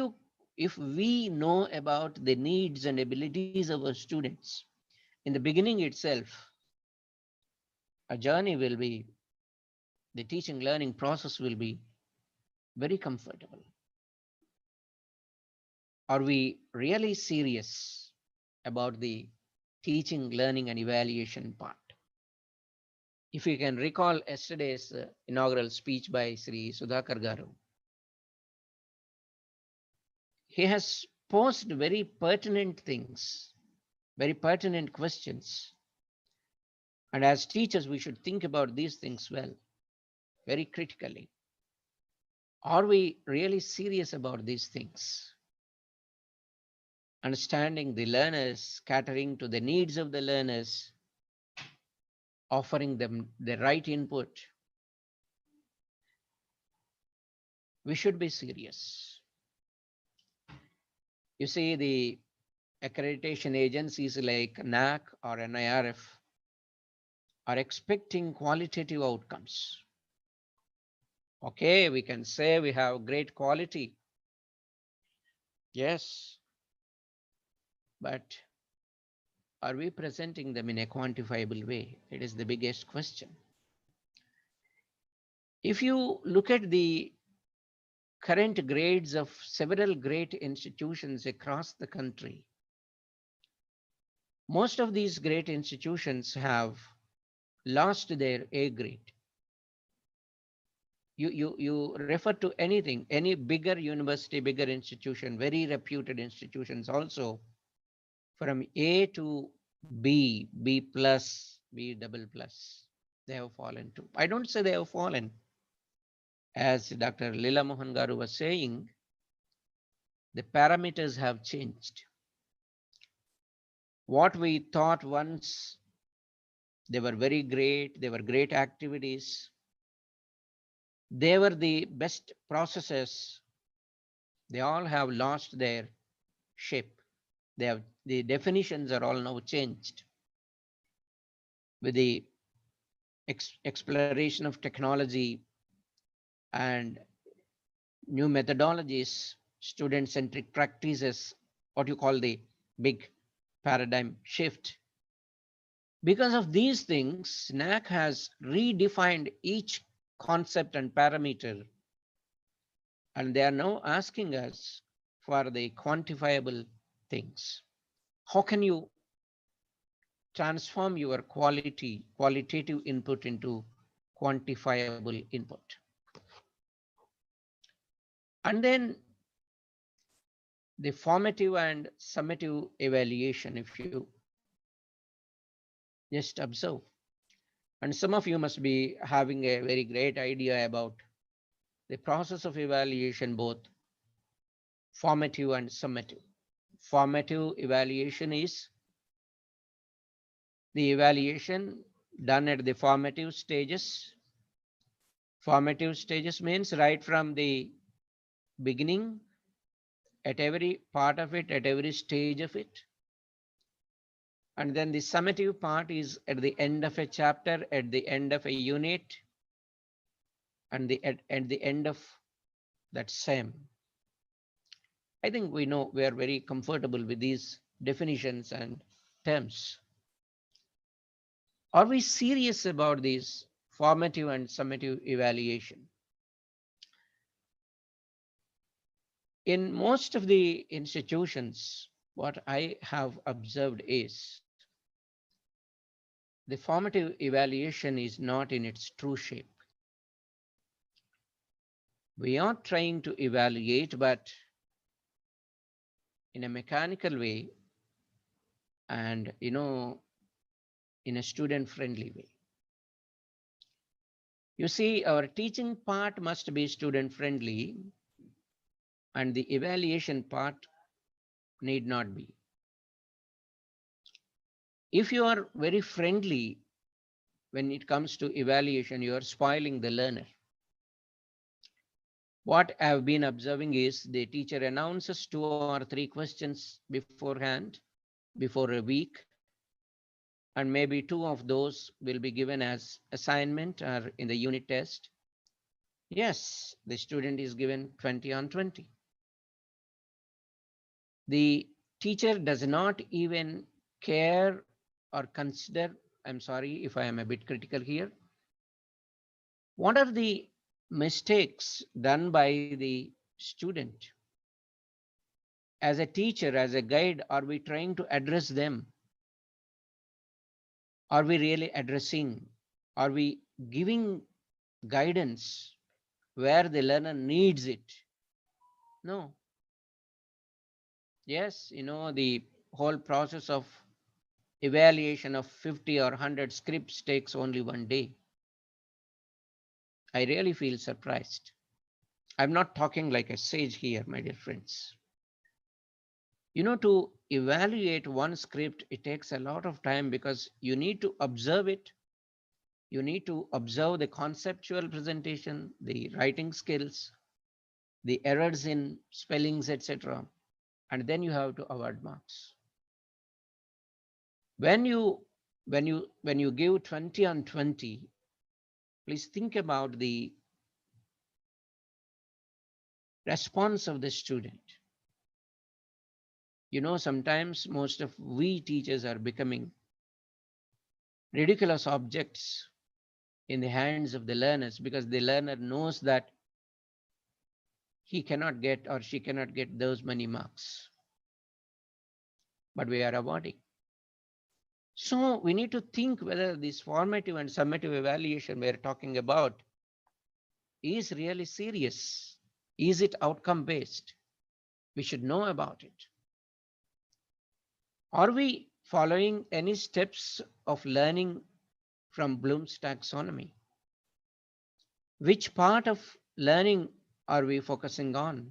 we know about the needs and abilities of our students in the beginning itself, a journey will be, the teaching learning process will be very comfortable. Are we really serious about the teaching, learning, and evaluation part? If you can recall yesterday's inaugural speech by Sri Sudhakar Garu, he has posed very pertinent things, very pertinent questions. And as teachers, we should think about these things well, very critically. Are we really serious about these things? Understanding the learners, catering to the needs of the learners, offering them the right input. We should be serious. You see, the accreditation agencies like NAAC or NIRF are expecting qualitative outcomes. Okay, we can say we have great quality. Yes, but are we presenting them in a quantifiable way? It is the biggest question. If you look at the current grades of several great institutions across the country, most of these great institutions have lost their A grade. You refer to anything, any bigger university, bigger institution, very reputed institutions also, from A to B, B plus, B double plus, they have fallen to. I don't say they have fallen. As Dr. Lila Mohan Garu was saying, the parameters have changed. What we thought once, they were very great, they were great activities, they were the best processes, they all have lost their shape. The definitions are all now changed. With the exploration of technology and new methodologies, student-centric practices, what you call the big paradigm shift. Because of these things, NAAC has redefined each concept and parameter, and they are now asking us for the quantifiable things. How can you transform your qualitative input into quantifiable input? And then the formative and summative evaluation, if you just observe. And some of you must be having a very great idea about the process of evaluation, both formative and summative. Formative evaluation is the evaluation done at the formative stages. Formative stages means right from the beginning, at every part of it, at every stage of it. And then the summative part is at the end of a chapter, at the end of a unit, and at the end of that SEM. I think we know, we are very comfortable with these definitions and terms. Are we serious about these formative and summative evaluation? In most of the institutions, what I have observed is the formative evaluation is not in its true shape. We are trying to evaluate, but in a mechanical way and, in a student-friendly way. You see, our teaching part must be student-friendly, and the evaluation part need not be. If you are very friendly when it comes to evaluation, you are spoiling the learner. What I've been observing is the teacher announces 2 or 3 questions beforehand, before a week, and maybe 2 of those will be given as assignment or in the unit test. Yes, the student is given 20 on 20. The teacher does not even care or consider, I'm sorry if I am a bit critical here, what are the mistakes done by the student? As a teacher, as a guide, are we trying to address them? Are we really addressing? Are we giving guidance where the learner needs it? No. Yes, the whole process of evaluation of 50 or 100 scripts takes only 1 day. I really feel surprised. I'm not talking like a sage here, my dear friends. To evaluate one script, it takes a lot of time because you need to observe it. You need to observe the conceptual presentation, the writing skills, the errors in spellings, etc. And then you have to award marks. When you give 20 on 20, please think about the response of the student. Sometimes most of we teachers are becoming ridiculous objects in the hands of the learners because the learner knows that he cannot get or she cannot get those many marks. But we are awarding. So we need to think whether this formative and summative evaluation we are talking about is really serious. Is it outcome based? We should know about it. Are we following any steps of learning from Bloom's taxonomy? Which part of learning are we focusing on?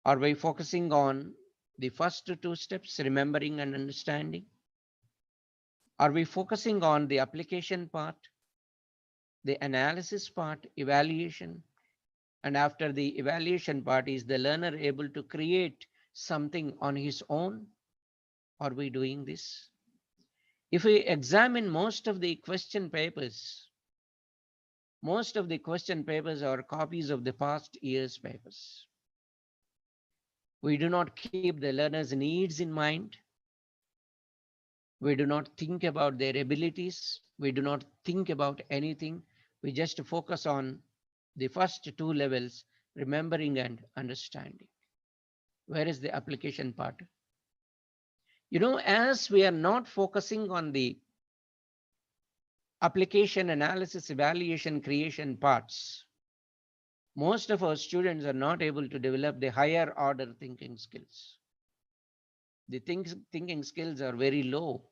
Are we focusing on the first two steps, remembering and understanding? Are we focusing on the application part, the analysis part, evaluation? And after the evaluation part, is the learner able to create something on his own? Are we doing this? If we examine most of the question papers are copies of the past year's papers. We do not keep the learner's needs in mind. We do not think about their abilities. We do not think about anything. We just focus on the first two levels, remembering and understanding. Where is the application part? As we are not focusing on the application, analysis, evaluation, creation parts, most of our students are not able to develop the higher order thinking skills. The thinking skills are very low.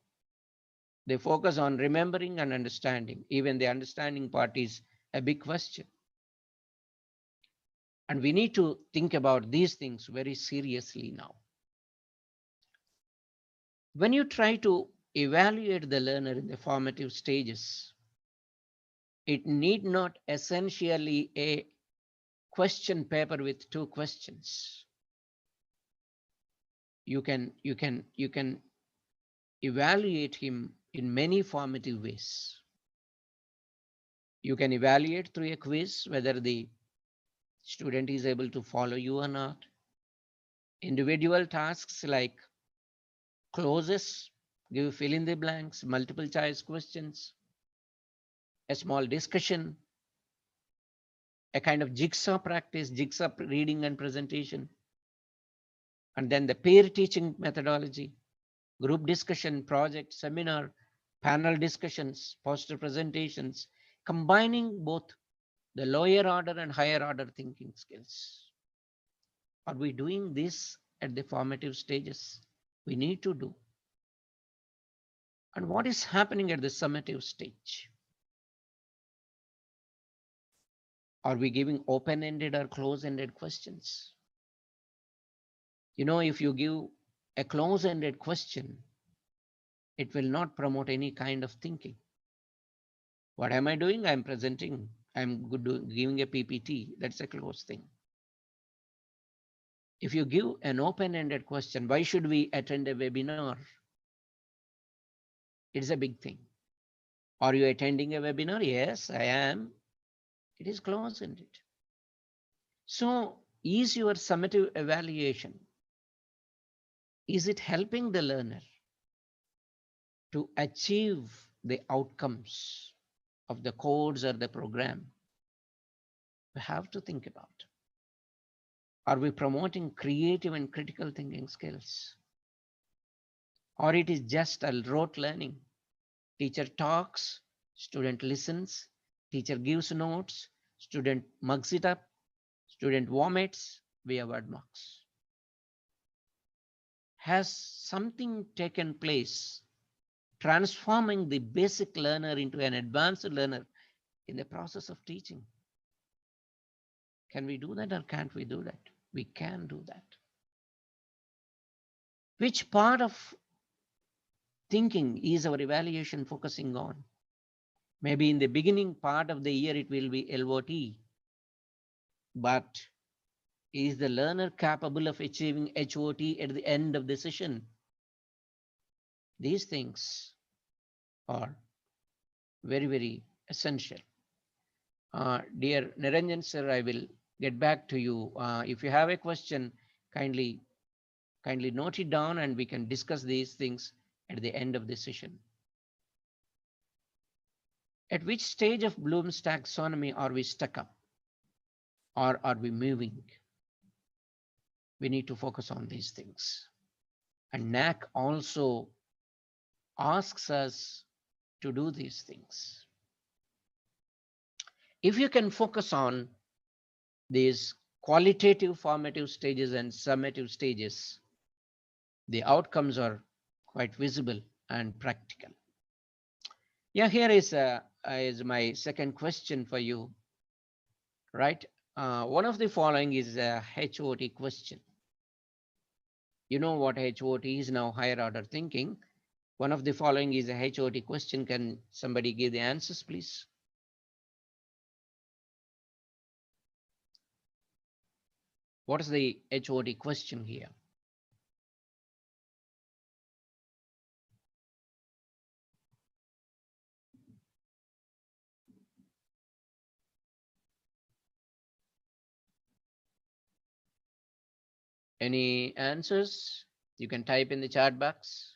They focus on remembering and understanding. Even the understanding part is a big question. And we need to think about these things very seriously now. When you try to evaluate the learner in the formative stages, it need not essentially a question paper with two questions. You can evaluate him in many formative ways. You can evaluate through a quiz whether the student is able to follow you or not. Individual tasks like clauses, give fill in the blanks, multiple choice questions, a small discussion, a kind of jigsaw practice, jigsaw reading and presentation, and then the peer teaching methodology, group discussion, project, seminar, panel discussions, poster presentations, combining both the lower order and higher order thinking skills. Are we doing this at the formative stages? We need to do. And what is happening at the summative stage? Are we giving open-ended or close-ended questions? If you give a close-ended question, it will not promote any kind of thinking. What am I doing? I'm presenting. I'm giving a PPT. That's a closed thing. If you give an open-ended question, why should we attend a webinar? It's a big thing. Are you attending a webinar? Yes, I am. It is close-ended. So is your summative evaluation, is it helping the learner to achieve the outcomes of the course or the program? We have to think about. Are we promoting creative and critical thinking skills? Or it is just a rote learning? Teacher talks, student listens, teacher gives notes, student mugs it up, student vomits, we award marks. Has something taken place transforming the basic learner into an advanced learner in the process of teaching? Can we do that or can't we do that? We can do that. Which part of thinking is our evaluation focusing on? Maybe in the beginning part of the year, it will be LOT. But is the learner capable of achieving HOT at the end of the session? These things are very, very essential. Dear Niranjan sir, I will get back to you. If you have a question, kindly note it down and we can discuss these things at the end of the session. At which stage of Bloom's taxonomy are we stuck up? Or are we moving? We need to focus on these things. And NAAC also asks us to do these things. If you can focus on these qualitative formative stages and summative stages, the outcomes are quite visible and practical. Yeah, here is my second question for you, right? One of the following is a HOT question. You know what HOT is now, higher order thinking. One of the following is a HOT question. Can somebody give the answers, please? What is the HOT question here? Any answers? You can type in the chat box.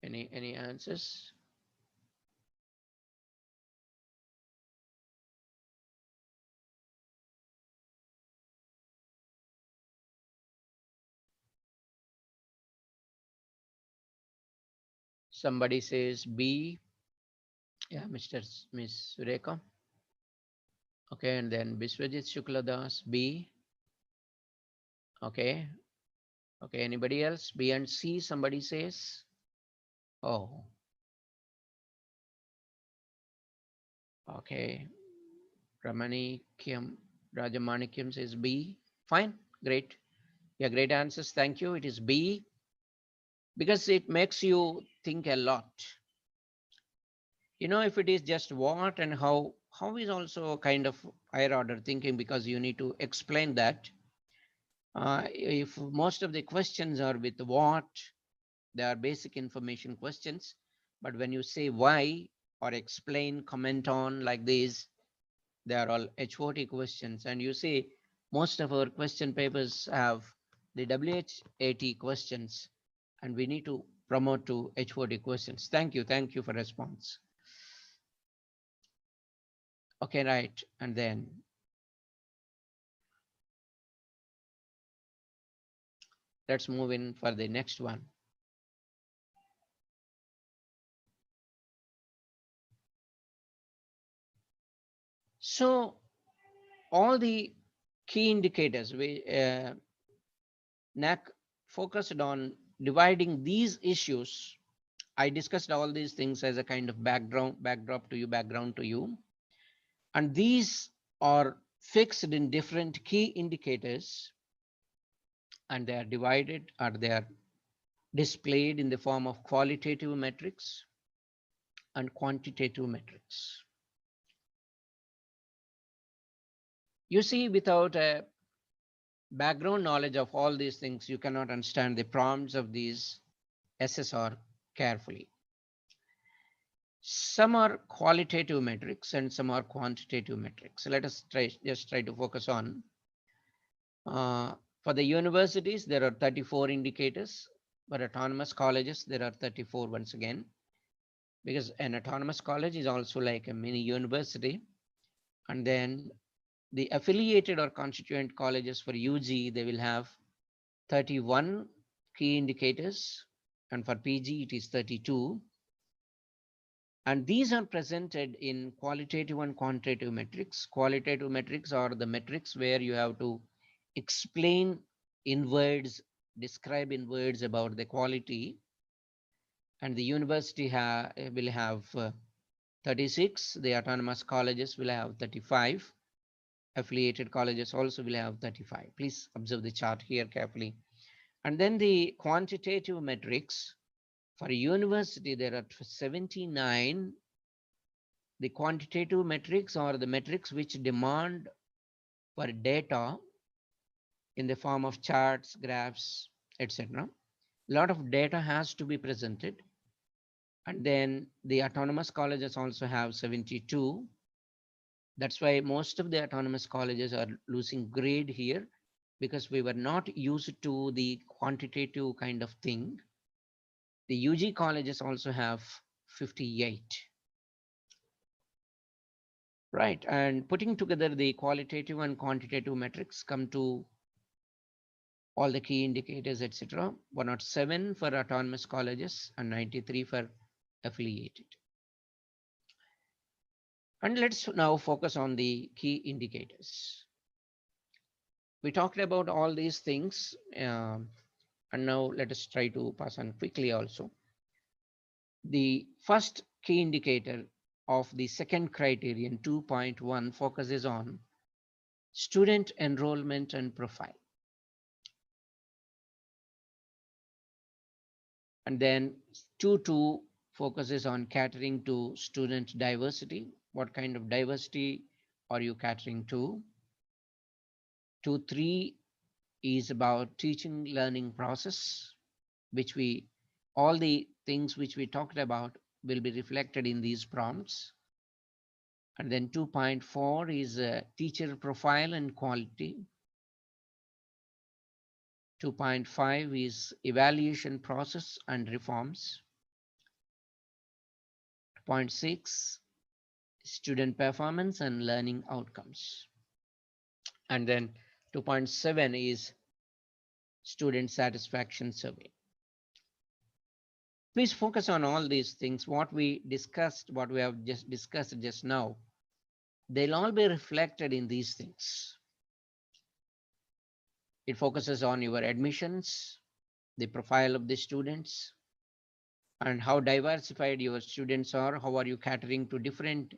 Any answers? Somebody says B. Yeah, Miss Sureka. Okay, and then Biswajit Shukladas, B. Okay. Okay, anybody else? B and C, somebody says. Oh. Okay. Rajamanikyam says B. Fine, great. Yeah, great answers. Thank you. It is B because it makes you think a lot. You know, if it is just what and how is also a kind of higher order thinking, because you need to explain that. If most of the questions are with what, they are basic information questions. But when you say why or explain, comment on like this, they are all HOT questions. And you see, most of our question papers have the WHAT questions, and we need to promote to HOT questions. Thank you for response. Okay, right, and then let's move in for the next one. So all the key indicators, NAAC focused on dividing these issues. I discussed all these things as a kind of backdrop to you. And these are fixed in different key indicators, and they are divided, or they are displayed in the form of qualitative metrics and quantitative metrics. You see, without a background knowledge of all these things, you cannot understand the prompts of these SSR carefully. Some are qualitative metrics and some are quantitative metrics. So let us just try to focus on. For the universities, there are 34 indicators. For autonomous colleges, there are 34 once again, because an autonomous college is also like a mini university. And then the affiliated or constituent colleges for UG, they will have 31 key indicators, and for PG it is 32. And these are presented in qualitative and quantitative metrics. Qualitative metrics are the metrics where you have to explain in words, describe in words about the quality. And the university will have 36. The autonomous colleges will have 35. Affiliated colleges also will have 35. Please observe the chart here carefully. And then the quantitative metrics. For a university, there are 79. The quantitative metrics are the metrics which demand for data in the form of charts, graphs, etc. A lot of data has to be presented. And then the autonomous colleges also have 72. That's why most of the autonomous colleges are losing grade here, because we were not used to the quantitative kind of thing. The UG colleges also have 58. Right, and putting together the qualitative and quantitative metrics come to all the key indicators, etc. 107 for autonomous colleges and 93 for affiliated. And let's now focus on the key indicators. We talked about all these things, and now let us try to pass on quickly also. The first key indicator of the second criterion 2.1 focuses on student enrollment and profile. And then 2.2 focuses on catering to student diversity. What kind of diversity are you catering to? 2.3 is about teaching learning process, which all the things which we talked about will be reflected in these prompts. And then 2.4 is teacher profile and quality. 2.5 is evaluation process and reforms. 2.6 student performance and learning outcomes. And then 2.7 is student satisfaction survey. Please focus on all these things. What we discussed, what we have just discussed just now, they'll all be reflected in these things. It focuses on your admissions, the profile of the students, and how diversified your students are. How are you catering to different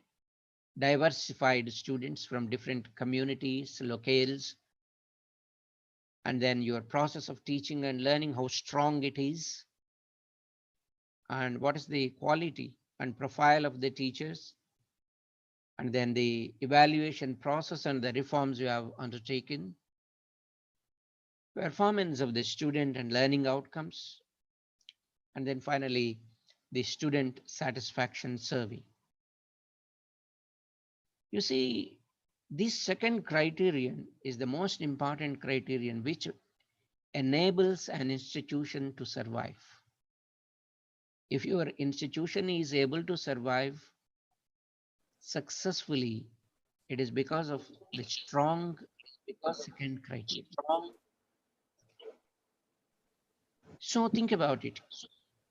diversified students from different communities, locales, and then your process of teaching and learning, how strong it is, and what is the quality and profile of the teachers, and then the evaluation process and the reforms you have undertaken, performance of the student and learning outcomes, and then finally the student satisfaction survey. You see, this second criterion is the most important criterion which enables an institution to survive. If your institution is able to survive successfully, it is because of the strong second criterion. So think about it.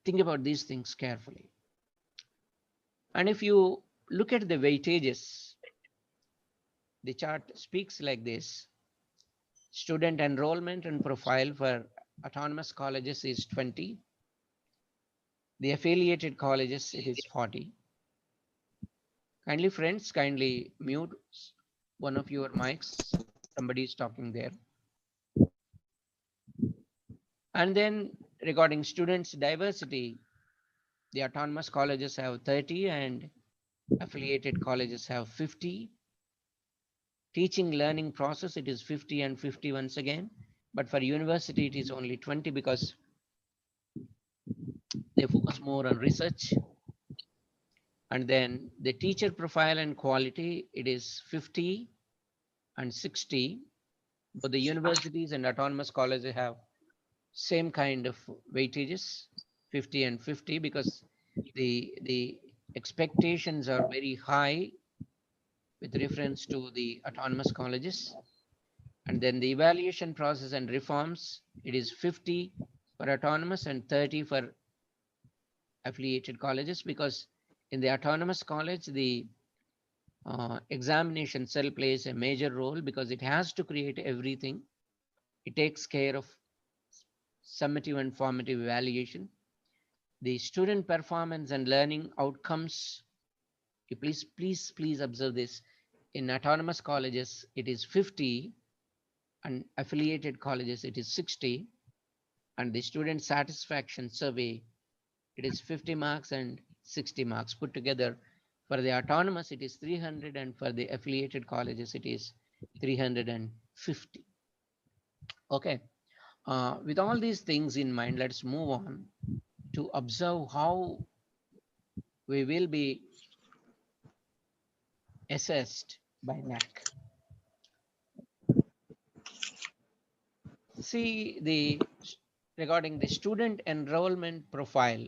Think about these things carefully. And if you look at the weightages, the chart speaks like this. Student enrollment and profile for autonomous colleges is 20. The affiliated colleges, it is 40. Kindly friends, kindly mute one of your mics. Somebody is talking there. And then regarding students diversity, the autonomous colleges have 30 and affiliated colleges have 50. Teaching learning process, it is 50 and 50 once again. But for university, it is only 20 because they focus more on research. And then the teacher profile and quality, it is 50 and 60. But the universities and autonomous colleges have same kind of weightages, 50 and 50, because the expectations are very high with reference to the autonomous colleges. And then the evaluation process and reforms, it is 50 for autonomous and 30 for affiliated colleges, because in the autonomous college, the examination cell plays a major role because it has to create everything. It takes care of summative and formative evaluation. The student performance and learning outcomes, You please observe this. In autonomous colleges, it is 50, and affiliated colleges, it is 60. And the student satisfaction survey, it is 50 marks and 60 marks put together. For the autonomous, it is 300, and for the affiliated colleges, it is 350. Okay. With all these things in mind, let's move on to observe how we will be assessed by NAAC. See, regarding the student enrollment profile,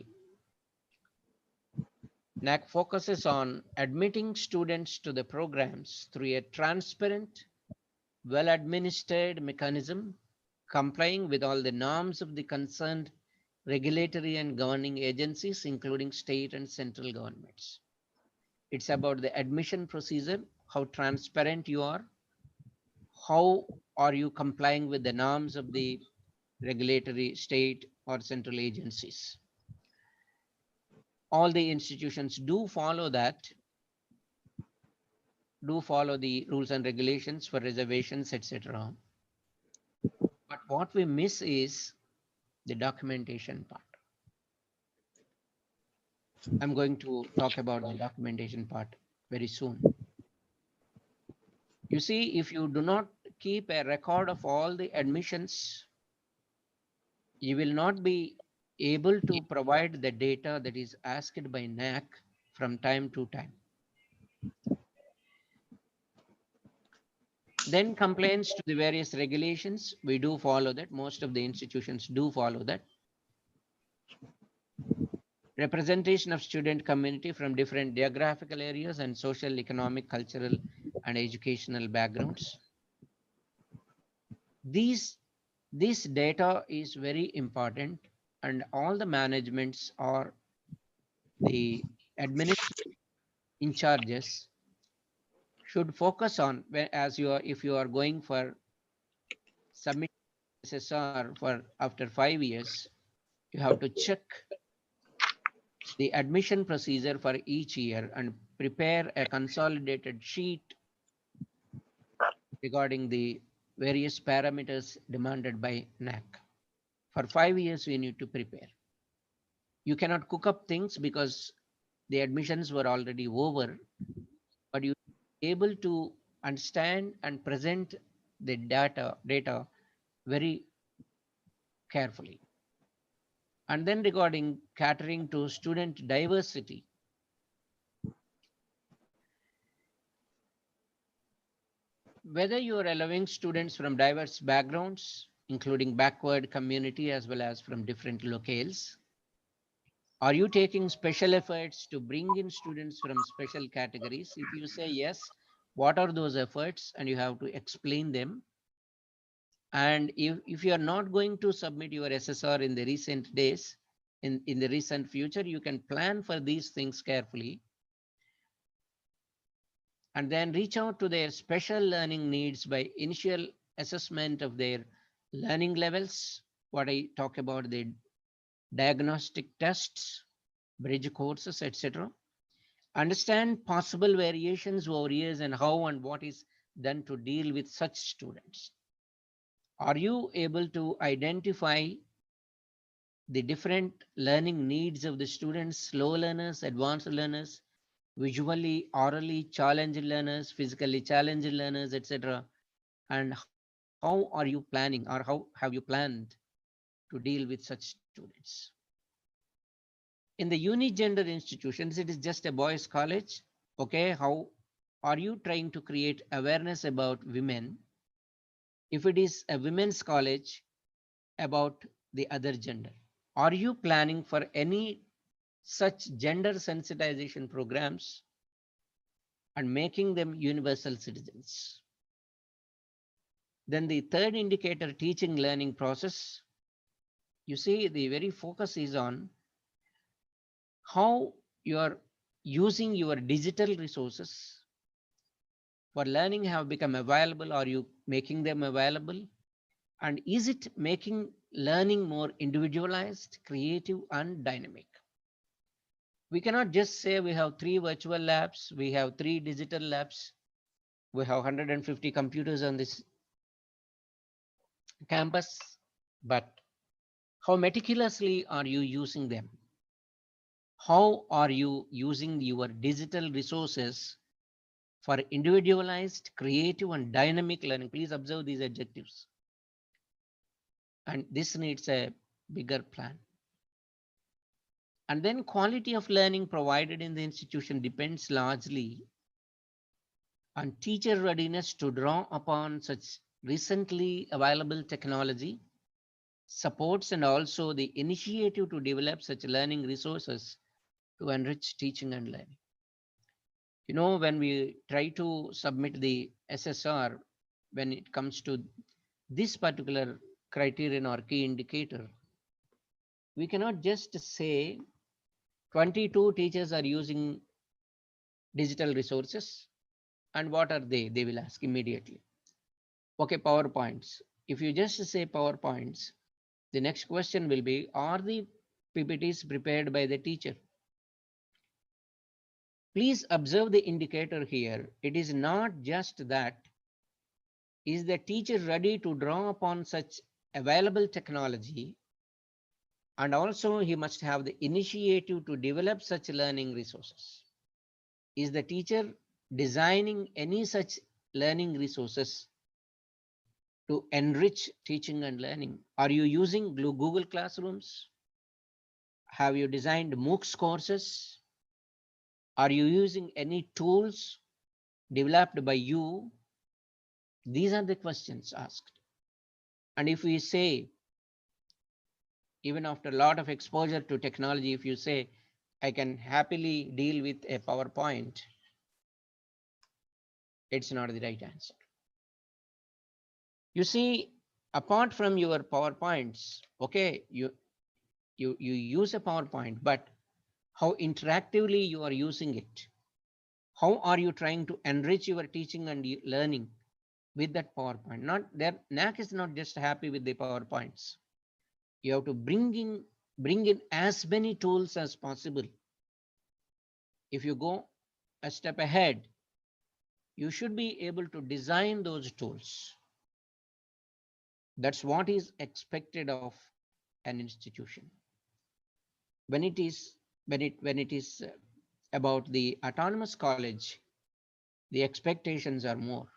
NAAC focuses on admitting students to the programs through a transparent, well-administered mechanism, complying with all the norms of the concerned regulatory and governing agencies, including state and central governments. It's about the admission procedure, how transparent you are, how are you complying with the norms of the regulatory state or central agencies. All the institutions do follow that, do follow the rules and regulations for reservations, etc. But what we miss is the documentation part. I'm going to talk about the documentation part very soon. You see, if you do not keep a record of all the admissions, you will not be able to provide the data that is asked by NAAC from time to time. Then complaints to the various regulations, we do follow that. Most of the institutions do follow that. Representation of student community from different geographical areas and social, economic, cultural, and educational backgrounds. This data is very important, and all the managements or the administrative in charges should focus on, if you are going for submit SSR for after 5 years, you have to check the admission procedure for each year and prepare a consolidated sheet regarding the various parameters demanded by NAAC. For 5 years, we need to prepare. You cannot cook up things because the admissions were already over, but you are able to understand and present the data very carefully. And then regarding catering to student diversity, whether you are allowing students from diverse backgrounds, including backward community as well as from different locales, are you taking special efforts to bring in students from special categories? If you say yes, what are those efforts? And you have to explain them. And if you are not going to submit your SSR in the recent days, in the recent future, you can plan for these things carefully. And then reach out to their special learning needs by initial assessment of their learning levels. What I talk about, the diagnostic tests, bridge courses, etc. Understand possible variations over years and how and what is done to deal with such students. Are you able to identify the different learning needs of the students, slow learners, advanced learners, visually, orally challenged learners, physically challenged learners, etc. And how are you planning, or how have you planned to deal with such students? In the unigender institutions, it is just a boys' college. Okay, how are you trying to create awareness about women? If it is a women's college, about the other gender? Are you planning for any such gender sensitization programs and making them universal citizens? Then the third indicator, teaching learning process. You see, the very focus is on how you are using your digital resources for learning have become available. Are you making them available? And is it making learning more individualized, creative, and dynamic? We cannot just say we have 3 virtual labs, we have 3 digital labs, we have 150 computers on this campus, but how meticulously are you using them? How are you using your digital resources for individualized, creative, and dynamic learning? Please observe these adjectives. And this needs a bigger plan. And then quality of learning provided in the institution depends largely on teacher readiness to draw upon such recently available technology, supports, and also the initiative to develop such learning resources to enrich teaching and learning. You know, when we try to submit the SSR, when it comes to this particular criterion or key indicator, we cannot just say 22 teachers are using digital resources. And what are they? They will ask immediately. Okay, PowerPoints. If you just say PowerPoints, the next question will be, are the PPTs prepared by the teacher? Please observe the indicator here. It is not just that, is the teacher ready to draw upon such available technology, and also he must have the initiative to develop such learning resources. Is the teacher designing any such learning resources to enrich teaching and learning? Are you using Google Classrooms? Have you designed MOOCs courses? Are you using any tools developed by you? These are the questions asked. And if we say, even after a lot of exposure to technology, if you say, I can happily deal with a PowerPoint, it's not the right answer. You see, apart from your PowerPoints, okay, you use a PowerPoint, but how interactively you are using it? How are you trying to enrich your teaching and learning with that PowerPoint? Not there, NAAC is not just happy with the PowerPoints. You have to bring in as many tools as possible. If you go a step ahead, you should be able to design those tools. That's what is expected of an institution. When it is about the autonomous college, the expectations are more.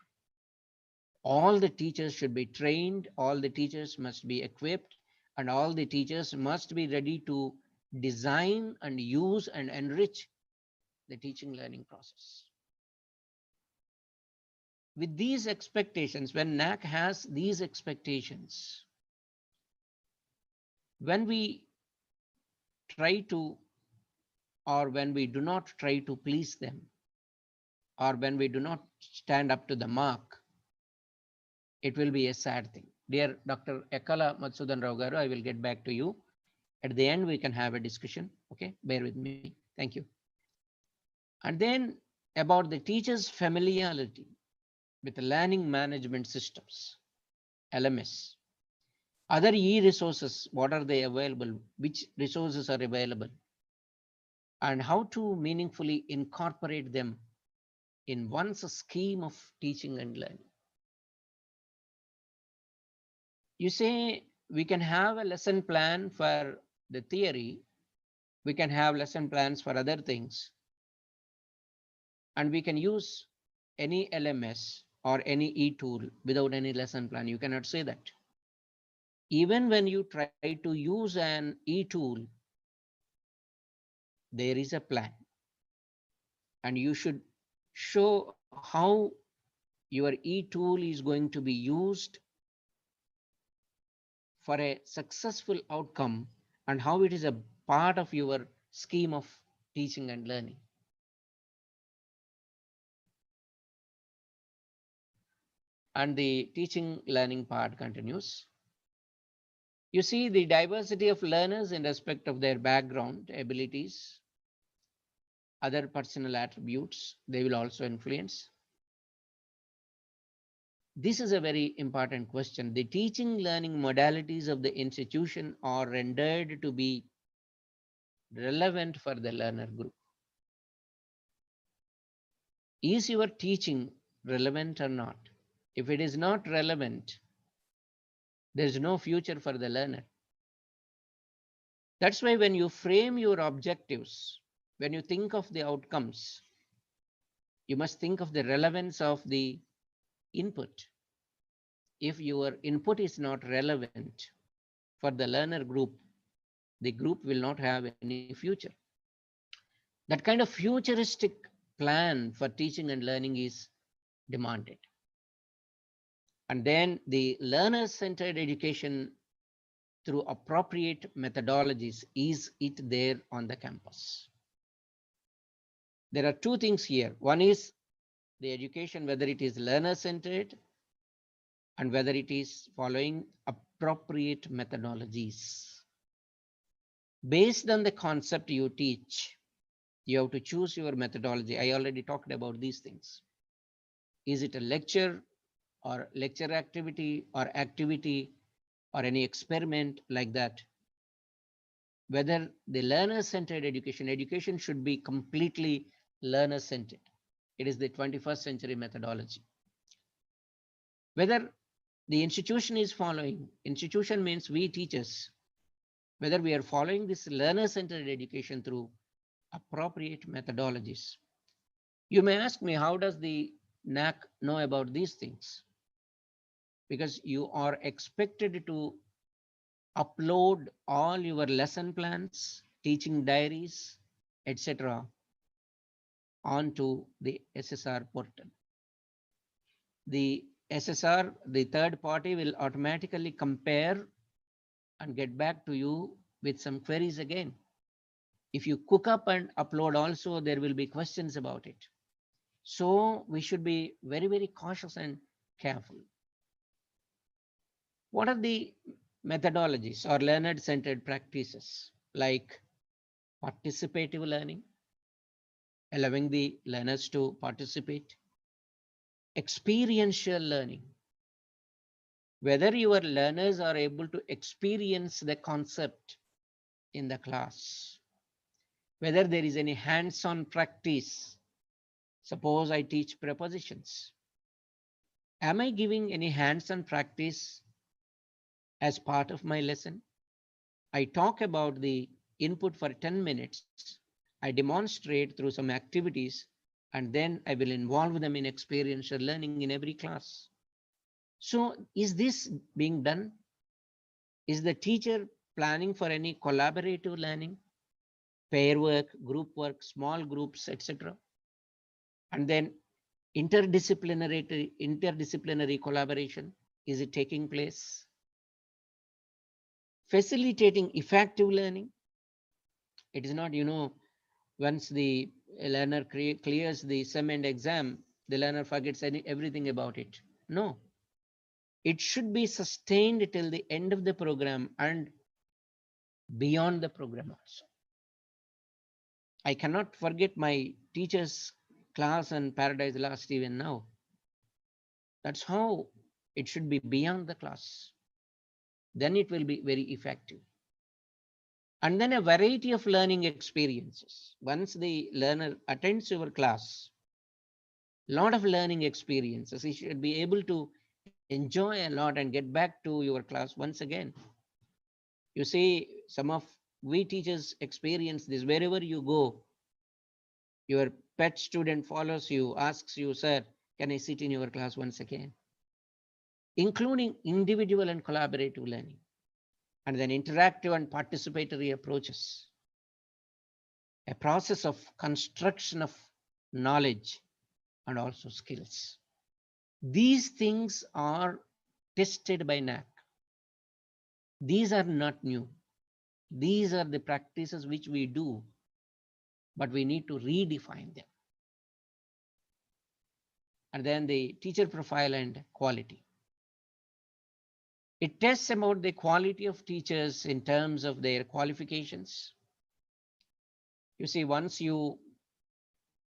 All the teachers should be trained, all the teachers must be equipped, and all the teachers must be ready to design and use and enrich the teaching learning process. With these expectations, when NAAC has these expectations, when we try to, or when we do not try to please them, or when we do not stand up to the mark, it will be a sad thing. Dear Dr. Ekala Matsudan Rao garu, I will get back to you. At the end, we can have a discussion. Okay, bear with me. Thank you. And then about the teacher's familiarity with the learning management systems, LMS. Other e-resources, what are they available? Which resources are available? And how to meaningfully incorporate them in one's scheme of teaching and learning. You say we can have a lesson plan for the theory, we can have lesson plans for other things, and we can use any LMS or any e-tool without any lesson plan. You cannot say that. Even when you try to use an e-tool, there is a plan, and you should show how your e-tool is going to be used for a successful outcome and how it is a part of your scheme of teaching and learning. And the teaching learning part continues. You see the diversity of learners in respect of their background, abilities, other personal attributes, they will also influence. This is a very important question. The teaching learning modalities of the institution are rendered to be relevant for the learner group? Is your teaching relevant or not? If it is not relevant, there is no future for the learner. That's why when you frame your objectives, when you think of the outcomes, you must think of the relevance of the input. If your input is not relevant for the learner group, the group will not have any future. That kind of futuristic plan for teaching and learning is demanded. And then the learner-centered education through appropriate methodologies, is it there on the campus? There are two things here. One is the education, whether it is learner-centered and whether it is following appropriate methodologies. Based on the concept you teach, you have to choose your methodology. I already talked about these things. Is it a lecture or lecture activity or any experiment like that? Whether the learner-centered education should be completely learner-centered. It is the 21st century methodology. Whether the institution is following, institution means we teachers, whether we are following this learner-centered education through appropriate methodologies. You may ask me, how does the NAAC know about these things? Because you are expected to upload all your lesson plans, teaching diaries, etc. onto the SSR portal. The SSR, the third party, will automatically compare and get back to you with some queries again. If you cook up and upload also, there will be questions about it. So we should be very, very cautious and careful. What are the methodologies or learner-centered practices? Like participative learning, allowing the learners to participate. Experiential learning, whether your learners are able to experience the concept in the class, whether there is any hands-on practice. Suppose I teach prepositions. Am I giving any hands-on practice as part of my lesson? I talk about the input for 10 minutes. I demonstrate through some activities, and then I will involve them in experiential learning in every class. So is this being done? Is the teacher planning for any collaborative learning, pair work, group work, small groups, etc.? And then interdisciplinary collaboration, is it taking place? Facilitating effective learning. It is not, once the learner clears the SEM and exam, the learner forgets everything about it. No. It should be sustained till the end of the program and beyond the program also. I cannot forget my teacher's class and Paradise Lost even now. That's how it should be beyond the class. Then it will be very effective. And then a variety of learning experiences. Once the learner attends your class, a lot of learning experiences. He should be able to enjoy a lot and get back to your class once again. You see, some of we teachers experience this. Wherever you go, your pet student follows you, asks you, sir, can I sit in your class once again? Including individual and collaborative learning, and then interactive and participatory approaches. A process of construction of knowledge and also skills. These things are tested by NAAC. These are not new. These are the practices which we do, but we need to redefine them. And then the teacher profile and quality. It tests about the quality of teachers in terms of their qualifications. You see, once you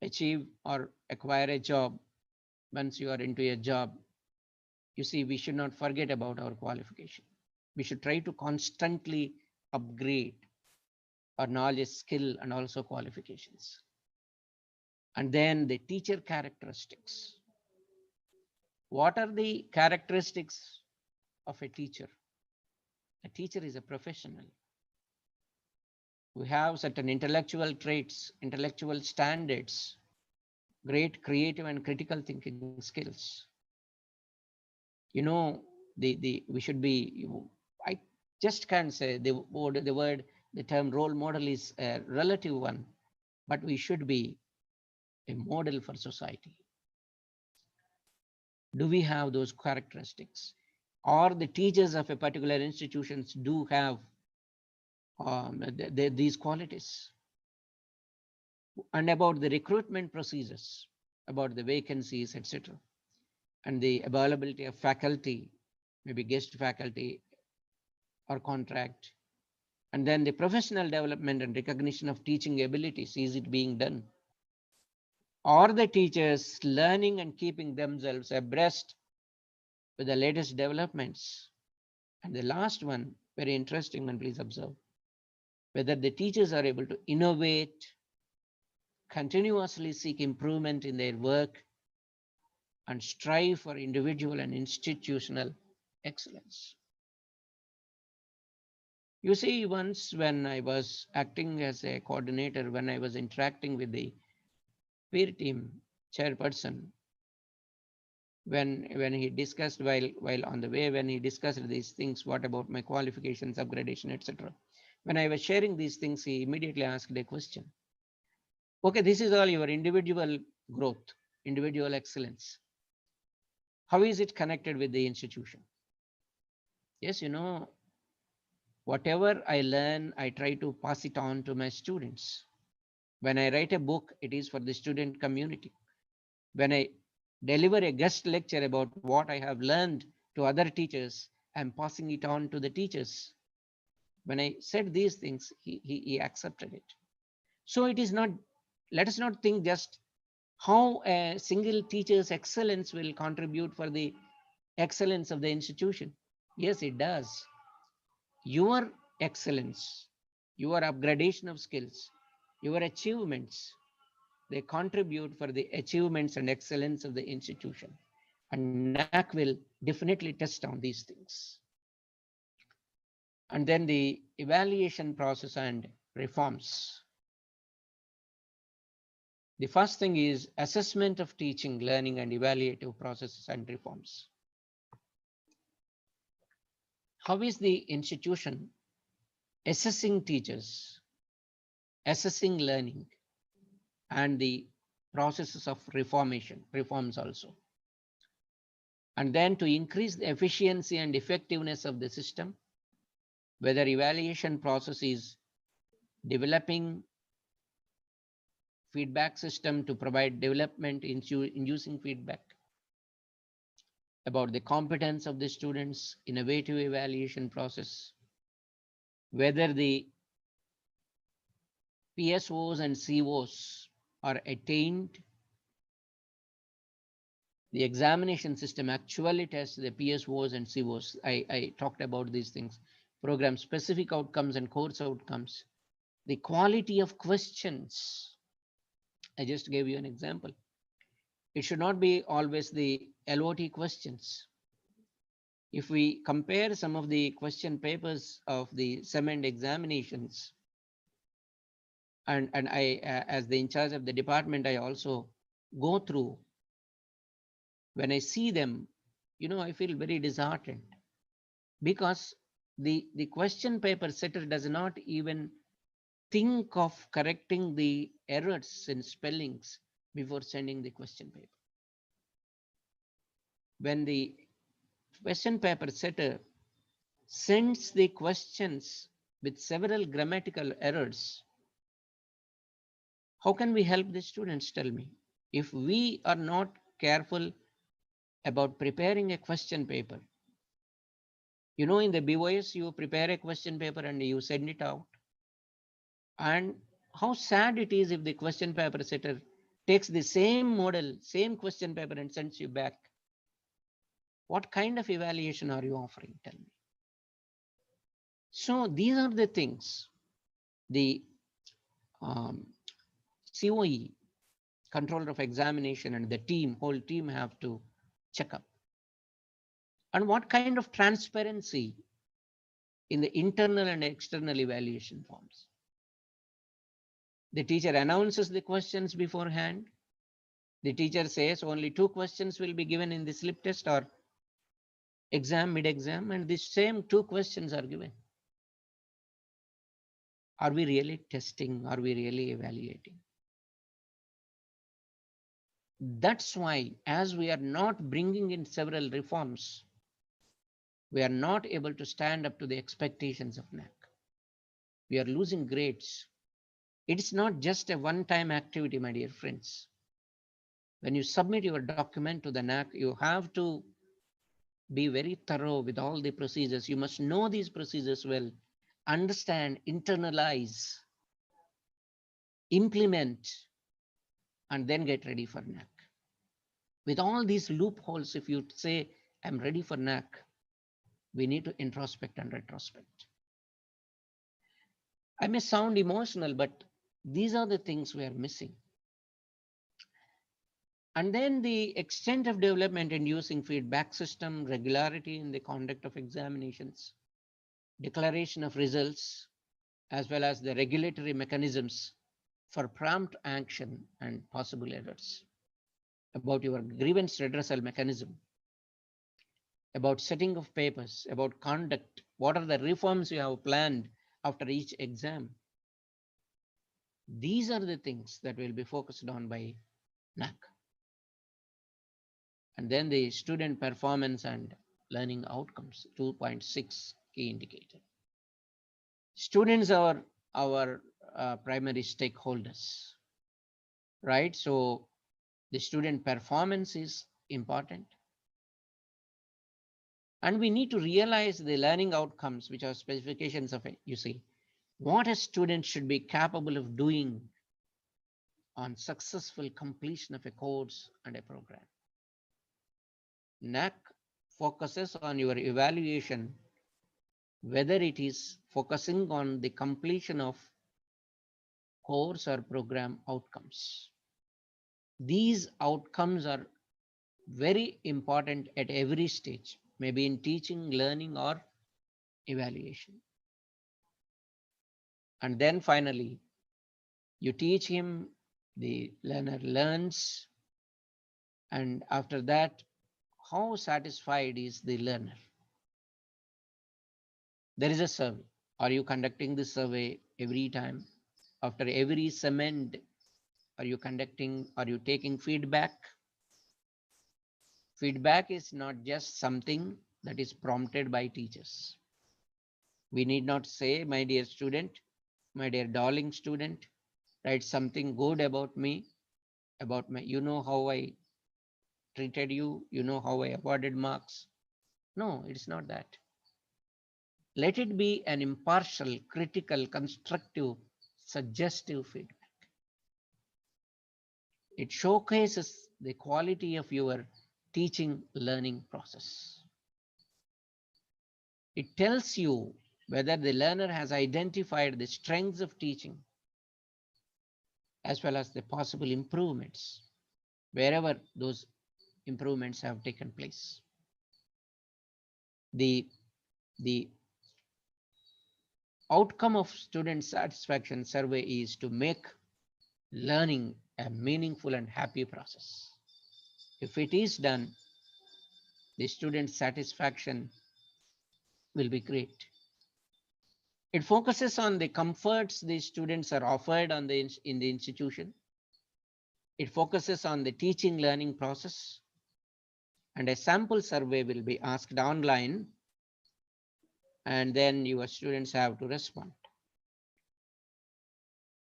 achieve or acquire a job, once you are into a job, you see, we should not forget about our qualification. We should try to constantly upgrade or knowledge, skill, and also qualifications. And then the teacher characteristics. What are the characteristics of a teacher? A teacher is a professional. We have certain intellectual traits, intellectual standards, great creative and critical thinking skills. You know, we should be, I just can't say the term role model is a relative one, but we should be a model for society. Do we have those characteristics? Or the teachers of a particular institutions do have these qualities? And about the recruitment procedures, about the vacancies, etc., and the availability of faculty, maybe guest faculty or contract, and then the professional development and recognition of teaching abilities. Is it being done? Are the teachers learning and keeping themselves abreast with the latest developments? And the last one, very interesting one, please observe, whether the teachers are able to innovate, continuously seek improvement in their work, and strive for individual and institutional excellence. You see, once when I was acting as a coordinator, when I was interacting with the peer team chairperson, when he discussed while on the way, when he discussed these things, what about my qualifications, upgradation, etc. When I was sharing these things, he immediately asked a question. Okay, this is all your individual growth, individual excellence. How is it connected with the institution? Yes, you know, whatever I learn, I try to pass it on to my students. When I write a book, it is for the student community. When I deliver a guest lecture about what I have learned to other teachers, I'm passing it on to the teachers. When I said these things, he accepted it. So it is not, let us not think just how a single teacher's excellence will contribute for the excellence of the institution. Yes, it does. Your excellence, your upgradation of skills, your achievements, they contribute for the achievements and excellence of the institution. And NAAC will definitely test on these things. And then the evaluation process and reforms. The first thing is assessment of teaching, learning, and evaluative processes and reforms. How is the institution assessing teachers, assessing learning, and the processes of reforms also? And then to increase the efficiency and effectiveness of the system, whether evaluation process is developing feedback system to provide development in using feedback, about the competence of the students, innovative evaluation process, whether the PSOs and COs are attained. The examination system actually tests the PSOs and COs. I talked about these things, program specific outcomes and course outcomes. The quality of questions, I just gave you an example. It should not be always the LOT questions. If we compare some of the question papers of the SEM examinations, and I, as the in charge of the department, I also go through. When I see them, you know, I feel very disheartened, because the question paper setter does not even think of correcting the errors in spellings before sending the question paper. When the question paper setter sends the questions with several grammatical errors, how can we help the students? Tell me. If we are not careful about preparing a question paper, you know, in the BOS, you prepare a question paper and you send it out. And how sad it is if the question paper setter takes the same model, same question paper and sends you back. What kind of evaluation are you offering? Tell me. So these are the things. The COE, controller of examination, and the whole team have to check up. And what kind of transparency in the internal and external evaluation forms? The teacher announces the questions beforehand. The teacher says only 2 questions will be given in the slip test or exam, mid-exam, and the same 2 questions are given. Are we really testing? Are we really evaluating? That's why, as we are not bringing in several reforms, we are not able to stand up to the expectations of NAAC. We are losing grades. It's not just a one-time activity, my dear friends. When you submit your document to the NAAC, you have to be very thorough with all the procedures. You must know these procedures well, understand, internalize, implement, and then get ready for NAAC. With all these loopholes, if you say, I'm ready for NAAC, we need to introspect and retrospect. I may sound emotional, but these are the things we are missing. And then the extent of development in using feedback system, regularity in the conduct of examinations, declaration of results, as well as the regulatory mechanisms for prompt action and possible errors, about your grievance redressal mechanism, about setting of papers, about conduct, what are the reforms you have planned after each exam. These are the things that will be focused on by NAAC. And then the student performance and learning outcomes, 2.6 key indicator. Students are our primary stakeholders, right? So the student performance is important. And we need to realize the learning outcomes, which are specifications of it. You see, what a student should be capable of doing on successful completion of a course and a program. NAAC focuses on your evaluation, whether it is focusing on the completion of course or program outcomes. These outcomes are very important at every stage, maybe in teaching, learning, or evaluation. And then finally, you teach him, the learner learns, and after that, how satisfied is the learner? There is a survey. Are you conducting this survey every time? After every segment, are you taking feedback? Feedback is not just something that is prompted by teachers. We need not say, my dear student, my dear darling student, write something good about me, you know how I treated you, you know how I awarded marks. No, it's not that. Let it be an impartial, critical, constructive, suggestive feedback. It showcases the quality of your teaching learning process. It tells you whether the learner has identified the strengths of teaching as well as the possible improvements wherever those improvements have taken place. The outcome of student satisfaction survey is to make learning a meaningful and happy process. If it is done, the student satisfaction will be great. It focuses on the comforts the students are offered in the institution. It focuses on the teaching learning process, and a sample survey will be asked online, and then your students have to respond.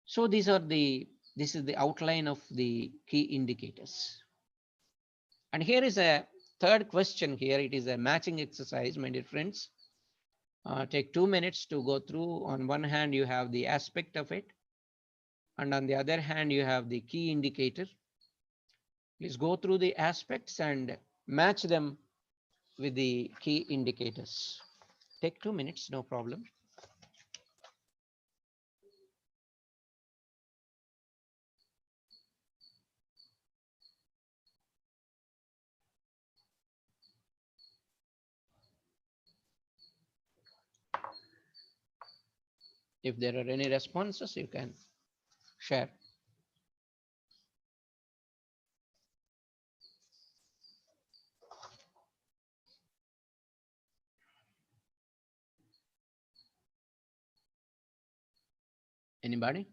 So this is the outline of the key indicators. And here is a third question here. It is a matching exercise, my dear friends. Take 2 minutes to go through. On one hand, you have the aspect of it, and on the other hand, you have the key indicator. Please go through the aspects and match them with the key indicators. Take 2 minutes, no problem. If there are any responses, you can share. Anybody?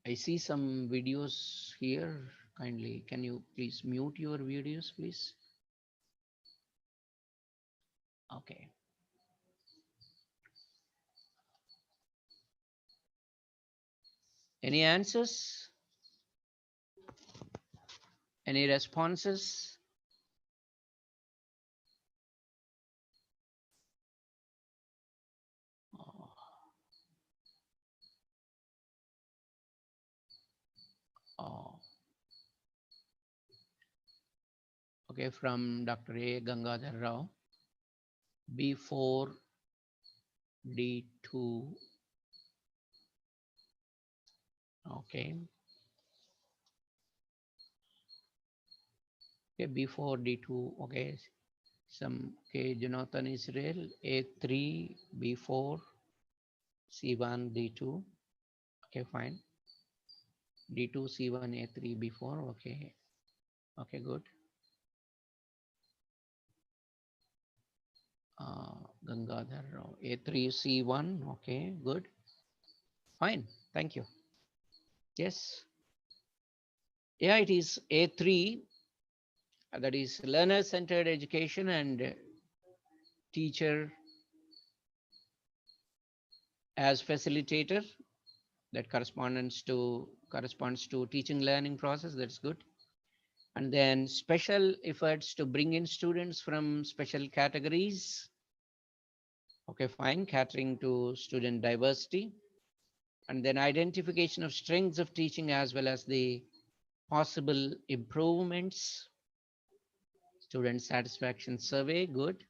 I see some videos here. Kindly, can you please mute your videos, please? Okay. Any answers? Any responses? Oh. Okay, from Dr. A. Gangadhar Rao, B4, D2. Okay. Okay, B4, D2. Okay. Some K. Jonathan Israel, A3, B4, C1, D2. Okay, fine. D2, C1, A3, B4. Okay. Okay, good. Gangadhar Rao, A3, C1. Okay, good. Fine. Thank you. Yes. Yeah, it is A3. That is learner-centered education and teacher as facilitator. That corresponds to teaching learning process. That's good. And then special efforts to bring in students from special categories. Okay, fine. Catering to student diversity. And then identification of strengths of teaching as well as the possible improvements. Student satisfaction survey, good.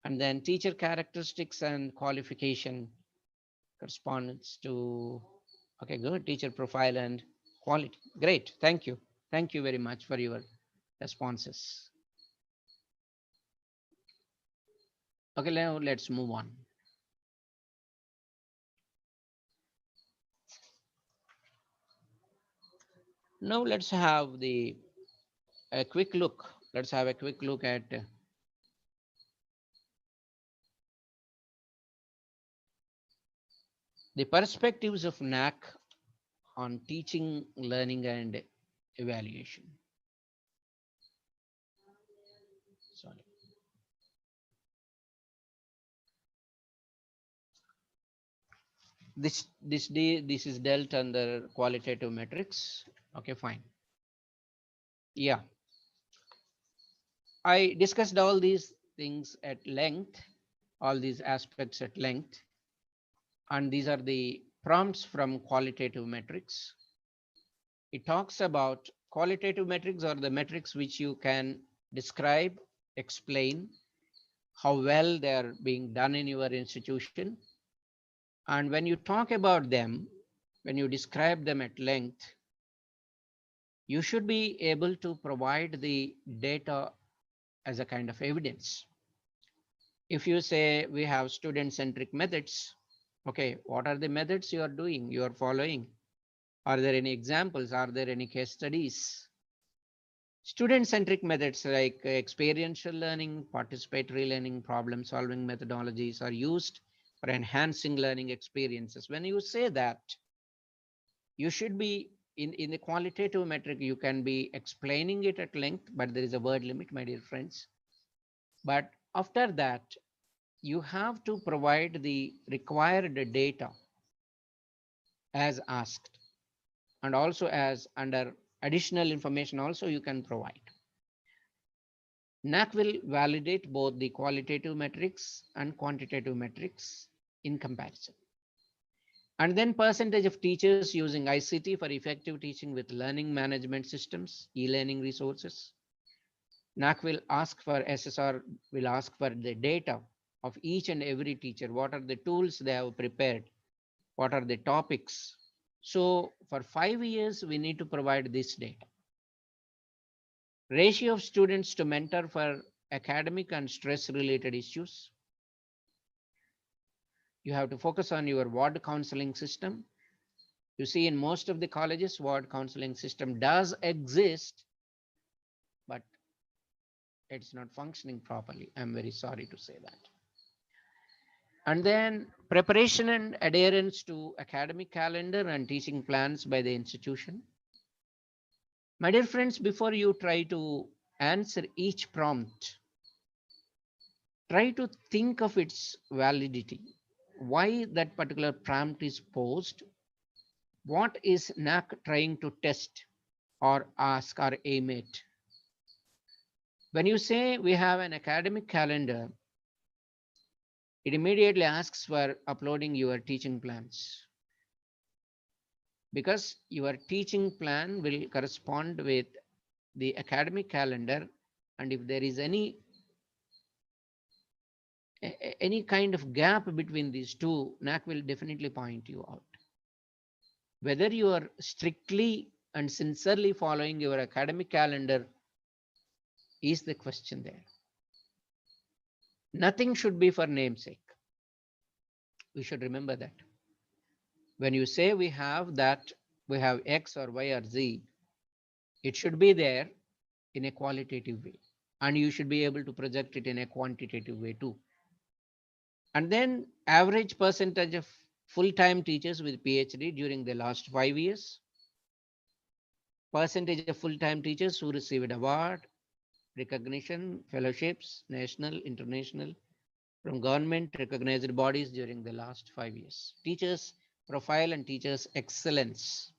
And then teacher characteristics and qualification corresponds to, okay, good. Teacher profile and quality. Great. Thank you. Thank you very much for your responses. Okay, now let's move on. Now let's have a quick look. Let's have a quick look at the perspectives of NAAC on teaching, learning, and evaluation. Sorry. This is dealt under qualitative metrics. Okay, fine. Yeah. I discussed all these things at length, all these aspects at length. And these are the prompts from qualitative metrics. It talks about qualitative metrics are the metrics which you can describe, explain how well they are being done in your institution. And when you talk about them, when you describe them at length, you should be able to provide the data as a kind of evidence. If you say we have student-centric methods, okay, what are the methods you are doing, you are following? Are there any examples? Are there any case studies? Student-centric methods like experiential learning, participatory learning, problem-solving methodologies are used for enhancing learning experiences. When you say that, you should be in the qualitative metric, you can be explaining it at length, but there is a word limit, my dear friends. But after that, you have to provide the required data as asked, and also as under additional information also you can provide. NAAC will validate both the qualitative metrics and quantitative metrics in comparison. And then percentage of teachers using ICT for effective teaching with learning management systems, e-learning resources. NAAC will ask for SSR, will ask for the data of each and every teacher. What are the tools they have prepared? What are the topics? So for 5 years, we need to provide this data. Ratio of students to mentor for academic and stress related issues. You have to focus on your ward counseling system. You see, in most of the colleges, ward counseling system does exist, but it's not functioning properly. I'm very sorry to say that. And then preparation and adherence to academic calendar and teaching plans by the institution. My dear friends, before you try to answer each prompt, try to think of its validity. Why that particular prompt is posed? What is NAAC trying to test or ask or aim at? When you say we have an academic calendar, it immediately asks for uploading your teaching plans, because your teaching plan will correspond with the academic calendar, and if there is any kind of gap between these two, NAAC will definitely point you out. Whether you are strictly and sincerely following your academic calendar is the question there. Nothing should be for namesake. We should remember that. When you say we have that, we have X or Y or Z, it should be there in a qualitative way, and you should be able to project it in a quantitative way too. And then average percentage of full-time teachers with PhD during the last 5 years, percentage of full-time teachers who received award, recognition, fellowships, national, international, from government recognized bodies during the last 5 years. Teachers profile and teachers excellence.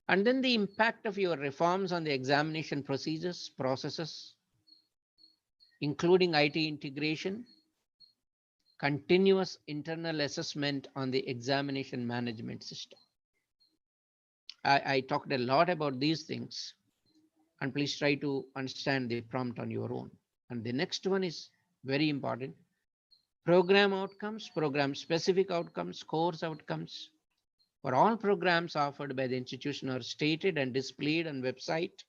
And then the impact of your reforms on the examination procedures, processes, including IT integration, continuous internal assessment on the examination management system. I talked a lot about these things, and please try to understand the prompt on your own. And the next one is very important. Program outcomes, program specific outcomes, course outcomes for all programs offered by the institution are stated and displayed on website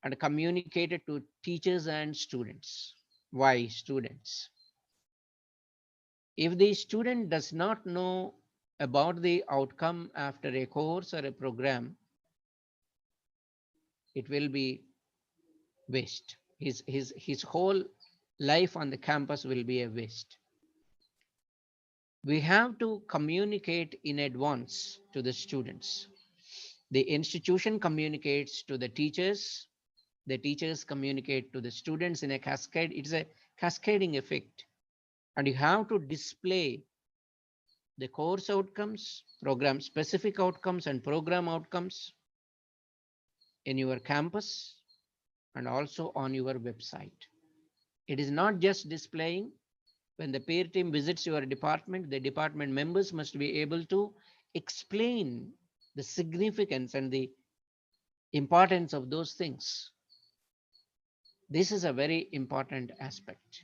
and communicated to teachers and students. Why students? If the student does not know about the outcome after a course or a program, it will be waste. His whole life on the campus will be a waste. We have to communicate in advance to the students. The institution communicates to the teachers communicate to the students in a cascade. It's a cascading effect. And you have to display the course outcomes, program specific outcomes, and program outcomes in your campus and also on your website. It is not just displaying. When the peer team visits your department, the department members must be able to explain the significance and the importance of those things. This is a very important aspect.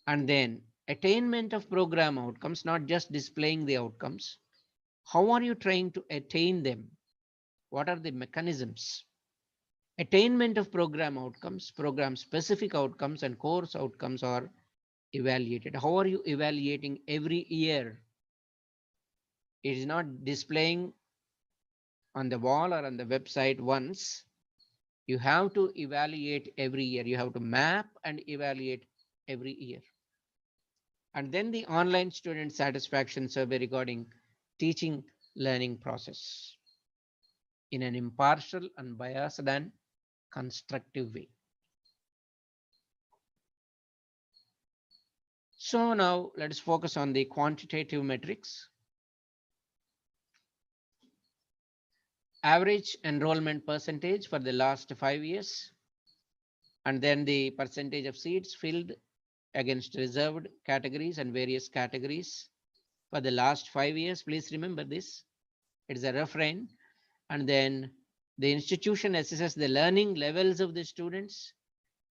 And then attainment of program outcomes, not just displaying the outcomes. How are you trying to attain them? What are the mechanisms? Attainment of program outcomes, program specific outcomes, and course outcomes are evaluated. How are you evaluating every year? It is not displaying on the wall or on the website once. You have to evaluate every year. You have to map and evaluate every year. And then the online student satisfaction survey regarding teaching learning process in an impartial, unbiased, and constructive way. So now let's focus on the quantitative metrics. Average enrollment percentage for the last 5 years, and then the percentage of seats filled against reserved categories and various categories for the last 5 years. Please remember this. It is a refrain. And then The institution assesses the learning levels of the students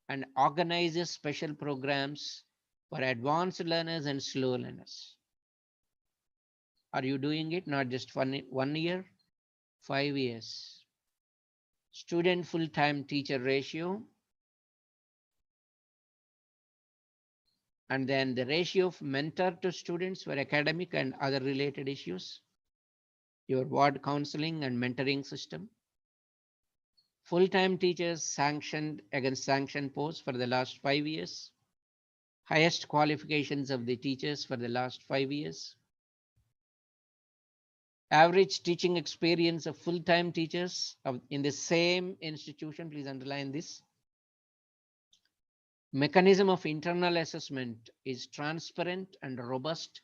and organizes special programs for advanced learners and slow learners. Are you doing it? Not just 1 year, 5 years. Student full-time teacher ratio, and then the ratio of mentor to students for academic and other related issues, your ward counseling and mentoring system, full-time teachers sanctioned against sanctioned posts for the last 5 years, highest qualifications of the teachers for the last 5 years, average teaching experience of full-time teachers in the same institution, please underline this. Mechanism of internal assessment is transparent and robust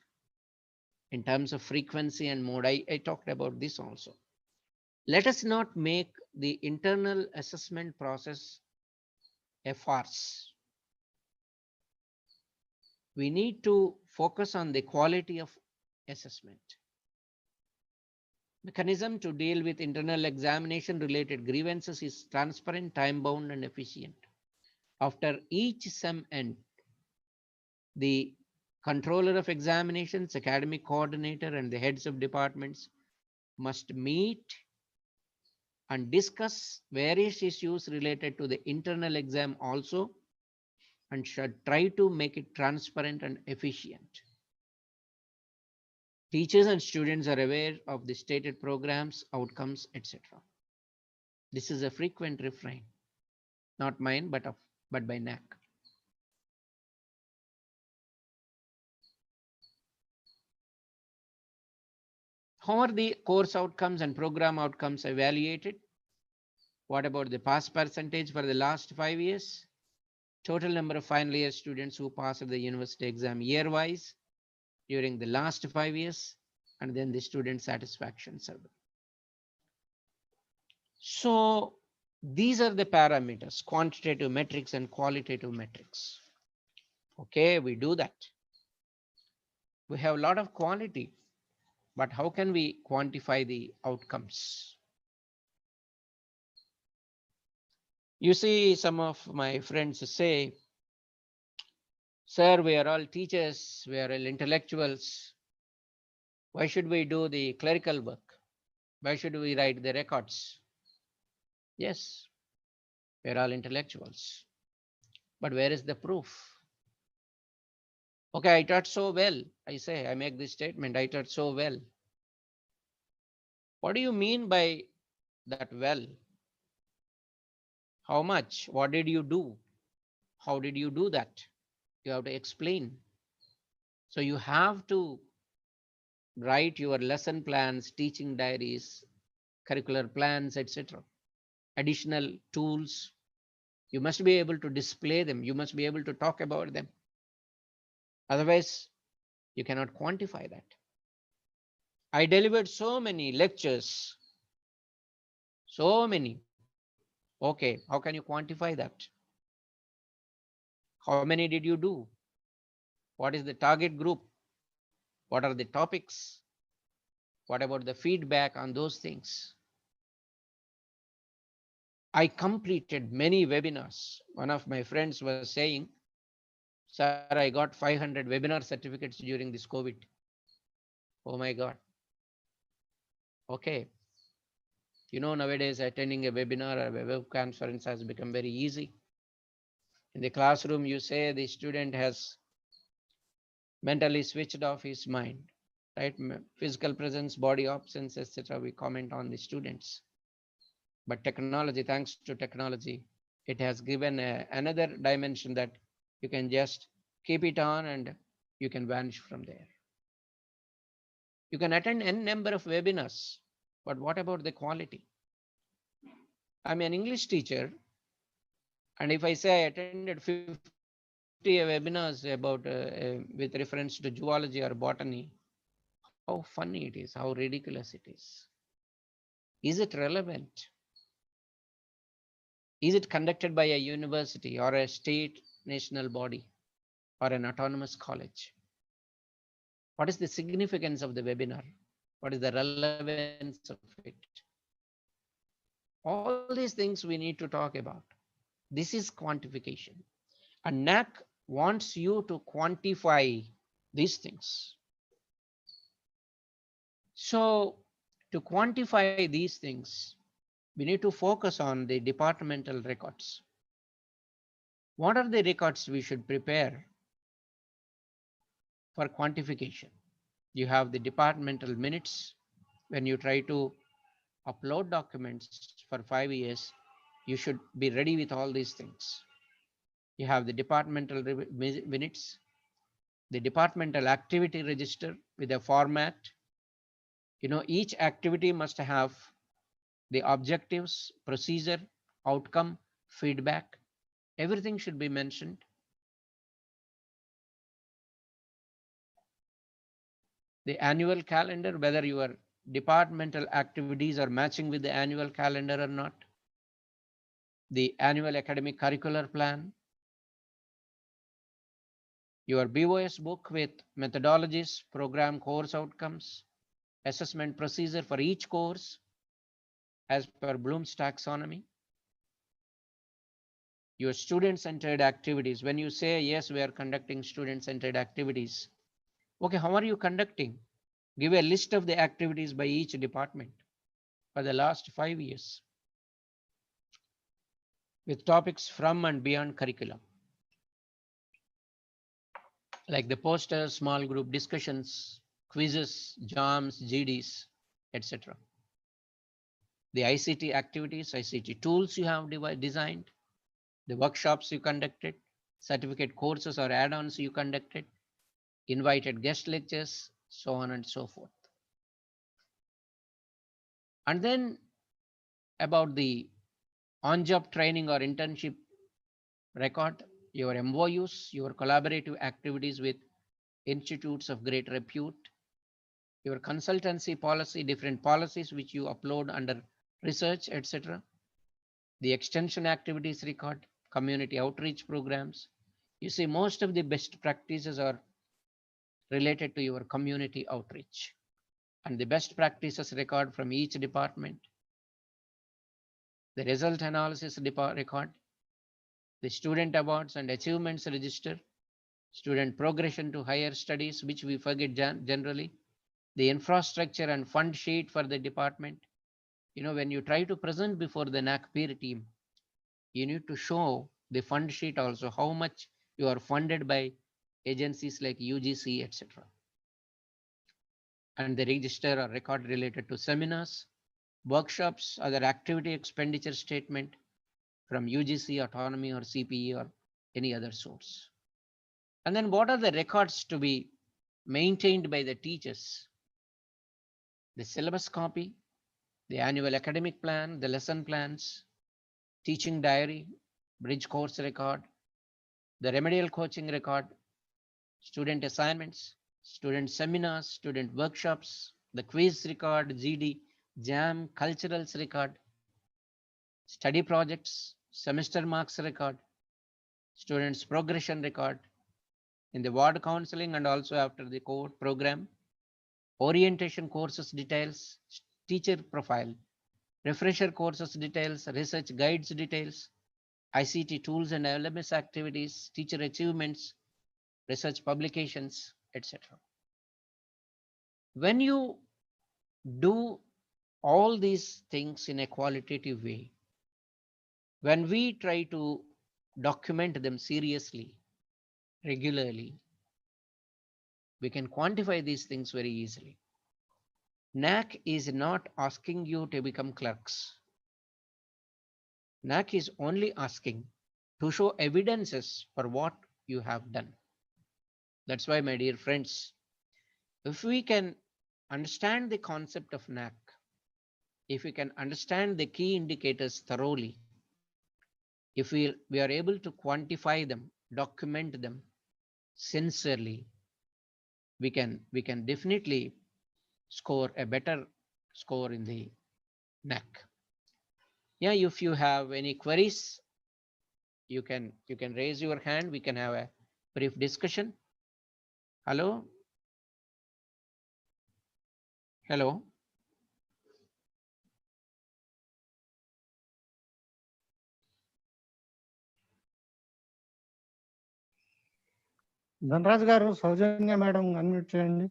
in terms of frequency and mode. I talked about this also. Let us not make the internal assessment process a farce. We need to focus on the quality of assessment. Mechanism to deal with internal examination related grievances is transparent, time-bound, and efficient. After each sem end, the controller of examinations, academic coordinator, and the heads of departments must meet and discuss various issues related to the internal exam also, and should try to make it transparent and efficient. Teachers and students are aware of the stated programs, outcomes, etc. This is a frequent refrain, not mine, but by NAAC. How are the course outcomes and program outcomes evaluated? What about the pass percentage for the last 5 years? Total number of final year students who passed the university exam year-wise during the last 5 years, and then the student satisfaction survey. So these are the parameters, quantitative metrics and qualitative metrics. Okay, we do that. We have a lot of quality, but how can we quantify the outcomes? You see, some of my friends say, sir, we are all teachers, we are all intellectuals. Why should we do the clerical work? Why should we write the records? Yes, we are all intellectuals. But where is the proof? Okay, I taught so well. I make this statement, I taught so well. What do you mean by that well? How much? What did you do? How did you do that? You have to explain. So you have to write your lesson plans, teaching diaries, curricular plans, etc. Additional tools. You must be able to display them. You must be able to talk about them. Otherwise, you cannot quantify that. I delivered so many lectures, so many. Okay, how can you quantify that? How many did you do? What is the target group? What are the topics? What about the feedback on those things? I completed many webinars. One of my friends was saying, sir, I got 500 webinar certificates during this COVID. Oh my God. Okay. You know, nowadays attending a webinar or a web conference has become very easy. In the classroom, you say the student has mentally switched off his mind, right? Physical presence, body absence, etc. We comment on the students. But technology, thanks to technology, it has given another dimension that you can just keep it on and you can vanish from there. You can attend n number of webinars, but what about the quality? I'm an English teacher, and if I say I attended 50 webinars about with reference to zoology or botany, how funny it is, how ridiculous it is. Is it relevant? Is it conducted by a university or a state national body or an autonomous college? What is the significance of the webinar? What is the relevance of it? All these things we need to talk about. This is quantification. And NAAC wants you to quantify these things. So to quantify these things, we need to focus on the departmental records. What are the records we should prepare for quantification? You have the departmental minutes. When you try to upload documents for 5 years, you should be ready with all these things. You have the departmental minutes, the departmental activity register with a format. Each activity must have the objectives, procedure, outcome, feedback. Everything should be mentioned. The annual calendar, whether your departmental activities are matching with the annual calendar or not. The annual academic curricular plan. Your BOS book with methodologies, program course outcomes, assessment procedure for each course as per Bloom's taxonomy. Your student-centered activities. When you say, yes, we are conducting student-centered activities. Okay, how are you conducting? Give a list of the activities by each department for the last 5 years with topics from and beyond curriculum, like the posters, small group discussions, quizzes, jams, GDs, etc. The ICT activities, ICT tools you have designed, the workshops you conducted, certificate courses or add-ons you conducted, invited guest lectures, so on and so forth. And then about the on-job training or internship record, your MOUs, your collaborative activities with institutes of great repute, your consultancy policy, different policies which you upload under research, etc. The extension activities record, community outreach programs. You see, most of the best practices are related to your community outreach, and the best practices record from each department. The result analysis record, the student awards and achievements register, student progression to higher studies, which we forget generally, the infrastructure and fund sheet for the department. When you try to present before the NAAC peer team, you need to show the fund sheet also, how much you are funded by agencies like UGC, etc. And the register or record related to seminars, workshops, other activity expenditure statement from UGC, autonomy, or CPE, or any other source. And then what are the records to be maintained by the teachers? The syllabus copy, the annual academic plan, the lesson plans, teaching diary, bridge course record, the remedial coaching record, student assignments, student seminars, student workshops, the quiz record, GD, JAM, culturals record, study projects, semester marks record, students progression record, in the ward counseling and also after the core program, orientation courses details, teacher profile, refresher courses details, research guides details, ICT tools and LMS activities, teacher achievements, research publications, etc. When you do all these things in a qualitative way, when we try to document them seriously, regularly, we can quantify these things very easily. NAAC is not asking you to become clerks. NAAC is only asking to show evidences for what you have done. That's why, my dear friends, if we can understand the concept of NAAC, if we can understand the key indicators thoroughly, if we are able to quantify them, document them sincerely, we can definitely score a better score in the NAAC. Yeah, if you have any queries, you can raise your hand. We can have a brief discussion. Hello. Hello. Dhanraj గారు సౌజన్య madam unmute చేయండి.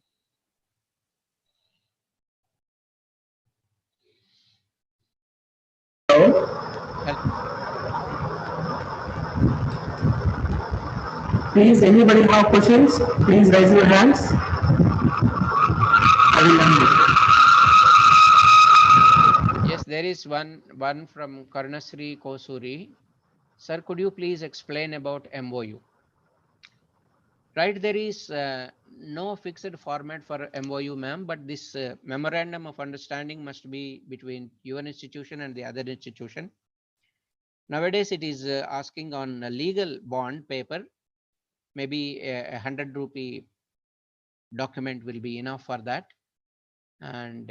Please, anybody have questions? Please raise your hands. I will unmute. Yes, there is one from Karnasri Kosuri. Sir, could you please explain about MOU? Right, there is no fixed format for MOU, ma'am, but this memorandum of understanding must be between your institution and the other institution. Nowadays, it is asking on a legal bond paper, maybe a 100 rupee document will be enough for that. And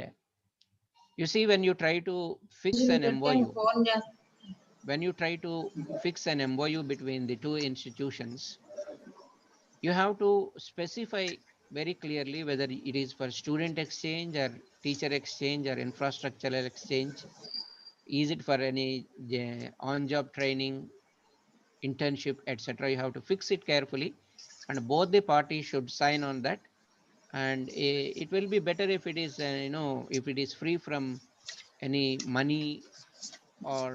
you see, when you try to fix an MOU, when you try to fix an MOU between the two institutions, you have to specify very clearly whether it is for student exchange or teacher exchange or infrastructural exchange. Is it for any on-job training, internship, etc.? You have to fix it carefully, and both the parties should sign on that. And it will be better if it is, if it is free from any money or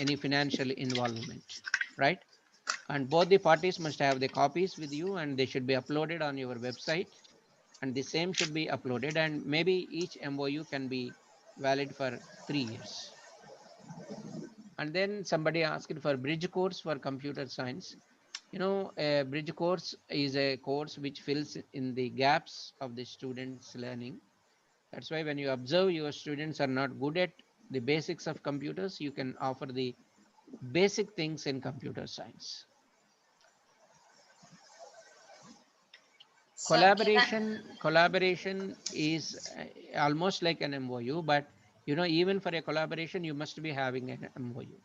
any financial involvement, right? And both the parties must have the copies with you, and they should be uploaded on your website, and the same should be uploaded, and maybe each MOU can be valid for 3 years. And then somebody asked for bridge course for computer science. A bridge course is a course which fills in the gaps of the students' learning. That's why when you observe your students are not good at the basics of computers, you can offer the basic things in computer science. Collaboration is almost like an MOU, but even for a collaboration, you must be having an MOU.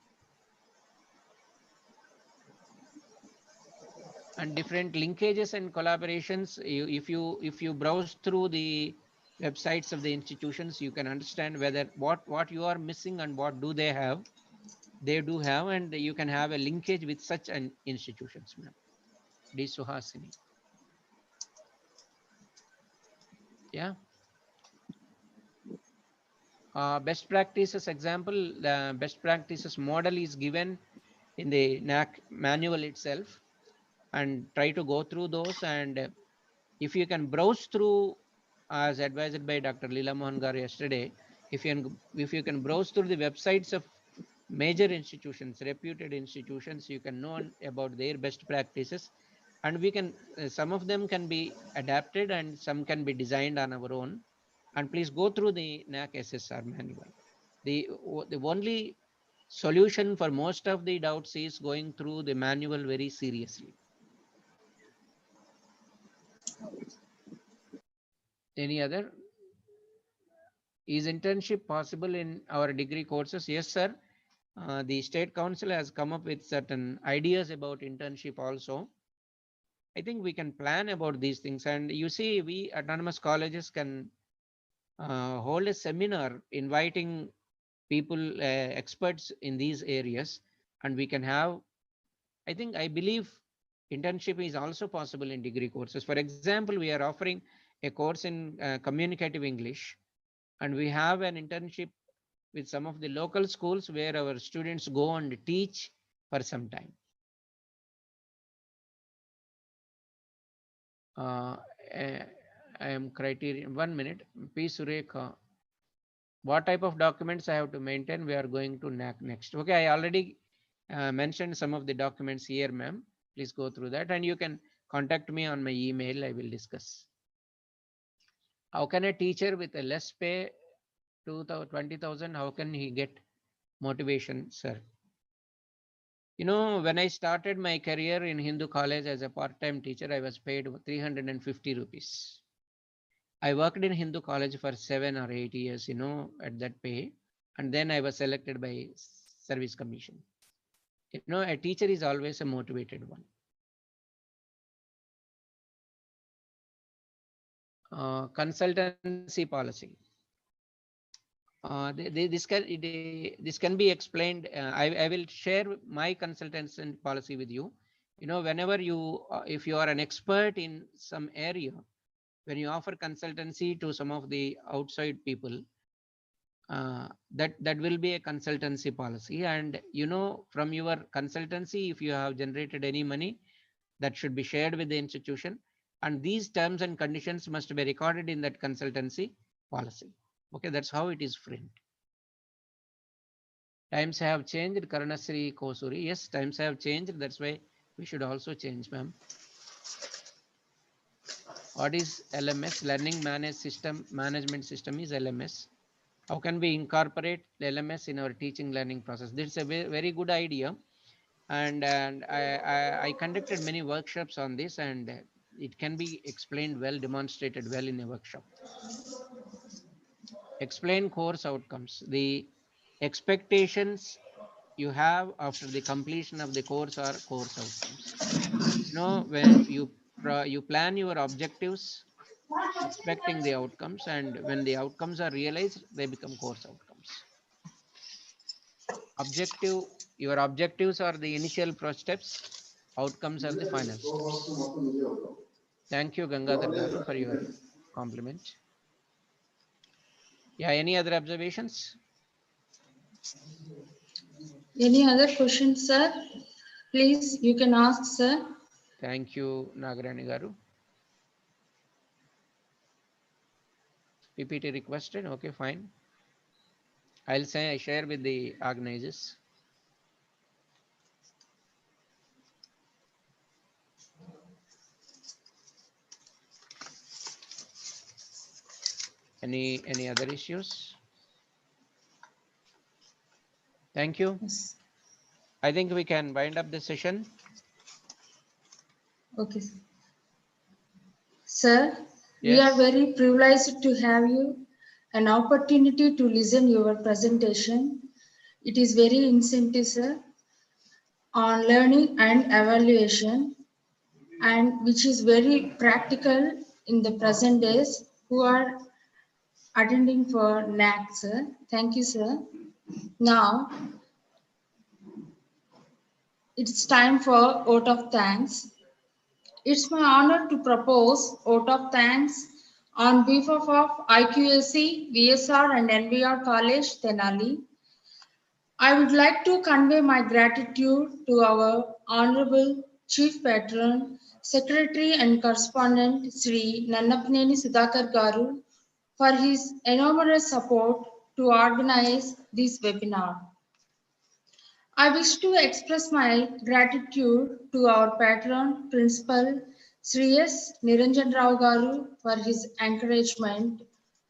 And different linkages and collaborations, if you browse through the websites of the institutions, you can understand whether what you are missing and what do they have. They do have, and you can have a linkage with such an institutions, ma'am. D. Suhasini. Yeah. Best practices example, the best practices model is given in the NAAC manual itself, and try to go through those. And if you can browse through, as advised by Dr. Leela Mohan Garu yesterday, if you can browse through the websites of major institutions, reputed institutions, you can know about their best practices, and we can some of them can be adapted and some can be designed on our own. And please go through the NAAC SSR manual. The only solution for most of the doubts is going through the manual very seriously. Any other? Is internship possible in our degree courses? Yes, sir. The State Council has come up with certain ideas about internship also. I think we can plan about these things. And you see, we autonomous colleges can hold a seminar inviting people, experts in these areas, and we can have, I believe internship is also possible in degree courses. For example, we are offering a course in communicative English, and we have an internship with some of the local schools where our students go and teach for some time. I am criterion. 1 minute. P. Surekha. What type of documents I have to maintain? We are going to NAAC next. Okay, I already mentioned some of the documents here, ma'am. Please go through that, and you can contact me on my email. I will discuss. How can a teacher with a less pay, 20,000, how can he get motivation, sir? When I started my career in Hindu college as a part-time teacher, I was paid 350 rupees. I worked in Hindu college for 7 or 8 years, at that pay. And then I was selected by Service Commission. A teacher is always a motivated one. Consultancy policy. This can be explained. I will share my consultancy policy with you. You know, whenever you, if you are an expert in some area, when you offer consultancy to some of the outside people, that will be a consultancy policy. And you know, from your consultancy, if you have generated any money, that should be shared with the institution, and these terms and conditions must be recorded in that consultancy policy. Okay, that's how it is framed. Times have changed, Karunasri Kosuri. Yes, times have changed. That's why we should also change, ma'am. What is LMS? Learning management system is LMS. How can we incorporate LMS in our teaching learning process? This is a very good idea. And I conducted many workshops on this, and it can be explained well, demonstrated well in a workshop. Explain course outcomes. The expectations you have after the completion of the course are course outcomes. You know, when you plan your objectives expecting the outcomes, and when the outcomes are realized, they become course outcomes. Your objectives are the initial steps, outcomes are the final steps. Thank you, Gangadhar Garu, for your compliment. Yeah, any other observations? Any other questions, sir? Please, you can ask, sir. Thank you, Nagarani Garu. PPT requested. Okay, fine. I'll say I share with the organizers. Any other issues? Thank you. Yes. I think we can wind up the session. Okay, sir. Sir, we Yes. are very privileged to have you an opportunity to listen your presentation. It is very incentive, sir, on learning and evaluation, and which is very practical in the present days who are attending for NAAC, sir. Thank you, sir. Now, it's time for vote of thanks. It's my honor to propose vote of thanks on behalf of IQAC, VSR and NVR College, Tenali. I would like to convey my gratitude to our Honorable Chief Patron, Secretary and Correspondent Sri Nannapneni Sudhakar Garu for his enormous support to organize this webinar. I wish to express my gratitude to our patron principal, Sri S. Niranjan Rao Garu, for his encouragement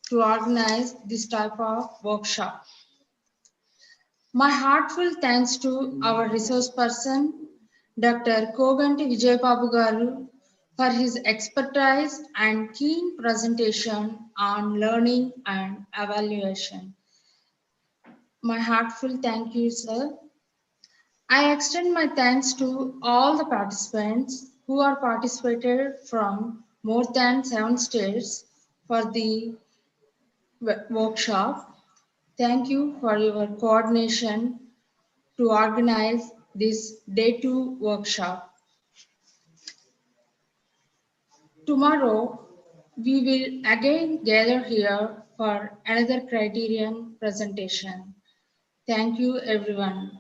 to organize this type of workshop. My heartfelt thanks to our resource person, Dr. Koganti Vijaybabu Garu, for his expertise and keen presentation on learning and evaluation. My heartfelt thank you, sir. I extend my thanks to all the participants who are participated from more than 7 states for the workshop. Thank you for your coordination to organize this day 2 workshop. Tomorrow, we will again gather here for another criterion presentation. Thank you, everyone.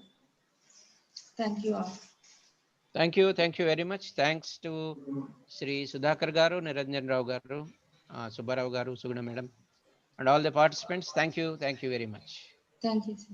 Thank you all. Thank you very much. Thanks to Sri Sudhakar Garu, Niranjan Rao Garu, Subbarao Garu, Suguna Madam, and all the participants. Thank you very much. Thank you, sir.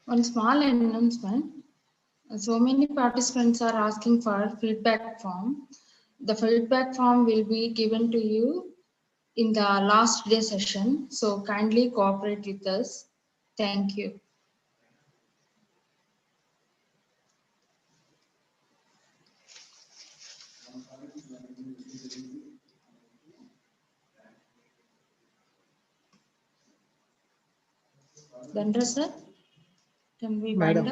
One small announcement. So many participants are asking for feedback form. The feedback form will be given to you in the last day session. So kindly cooperate with us. Thank you. Dhandra sir, can we wind Madam. up?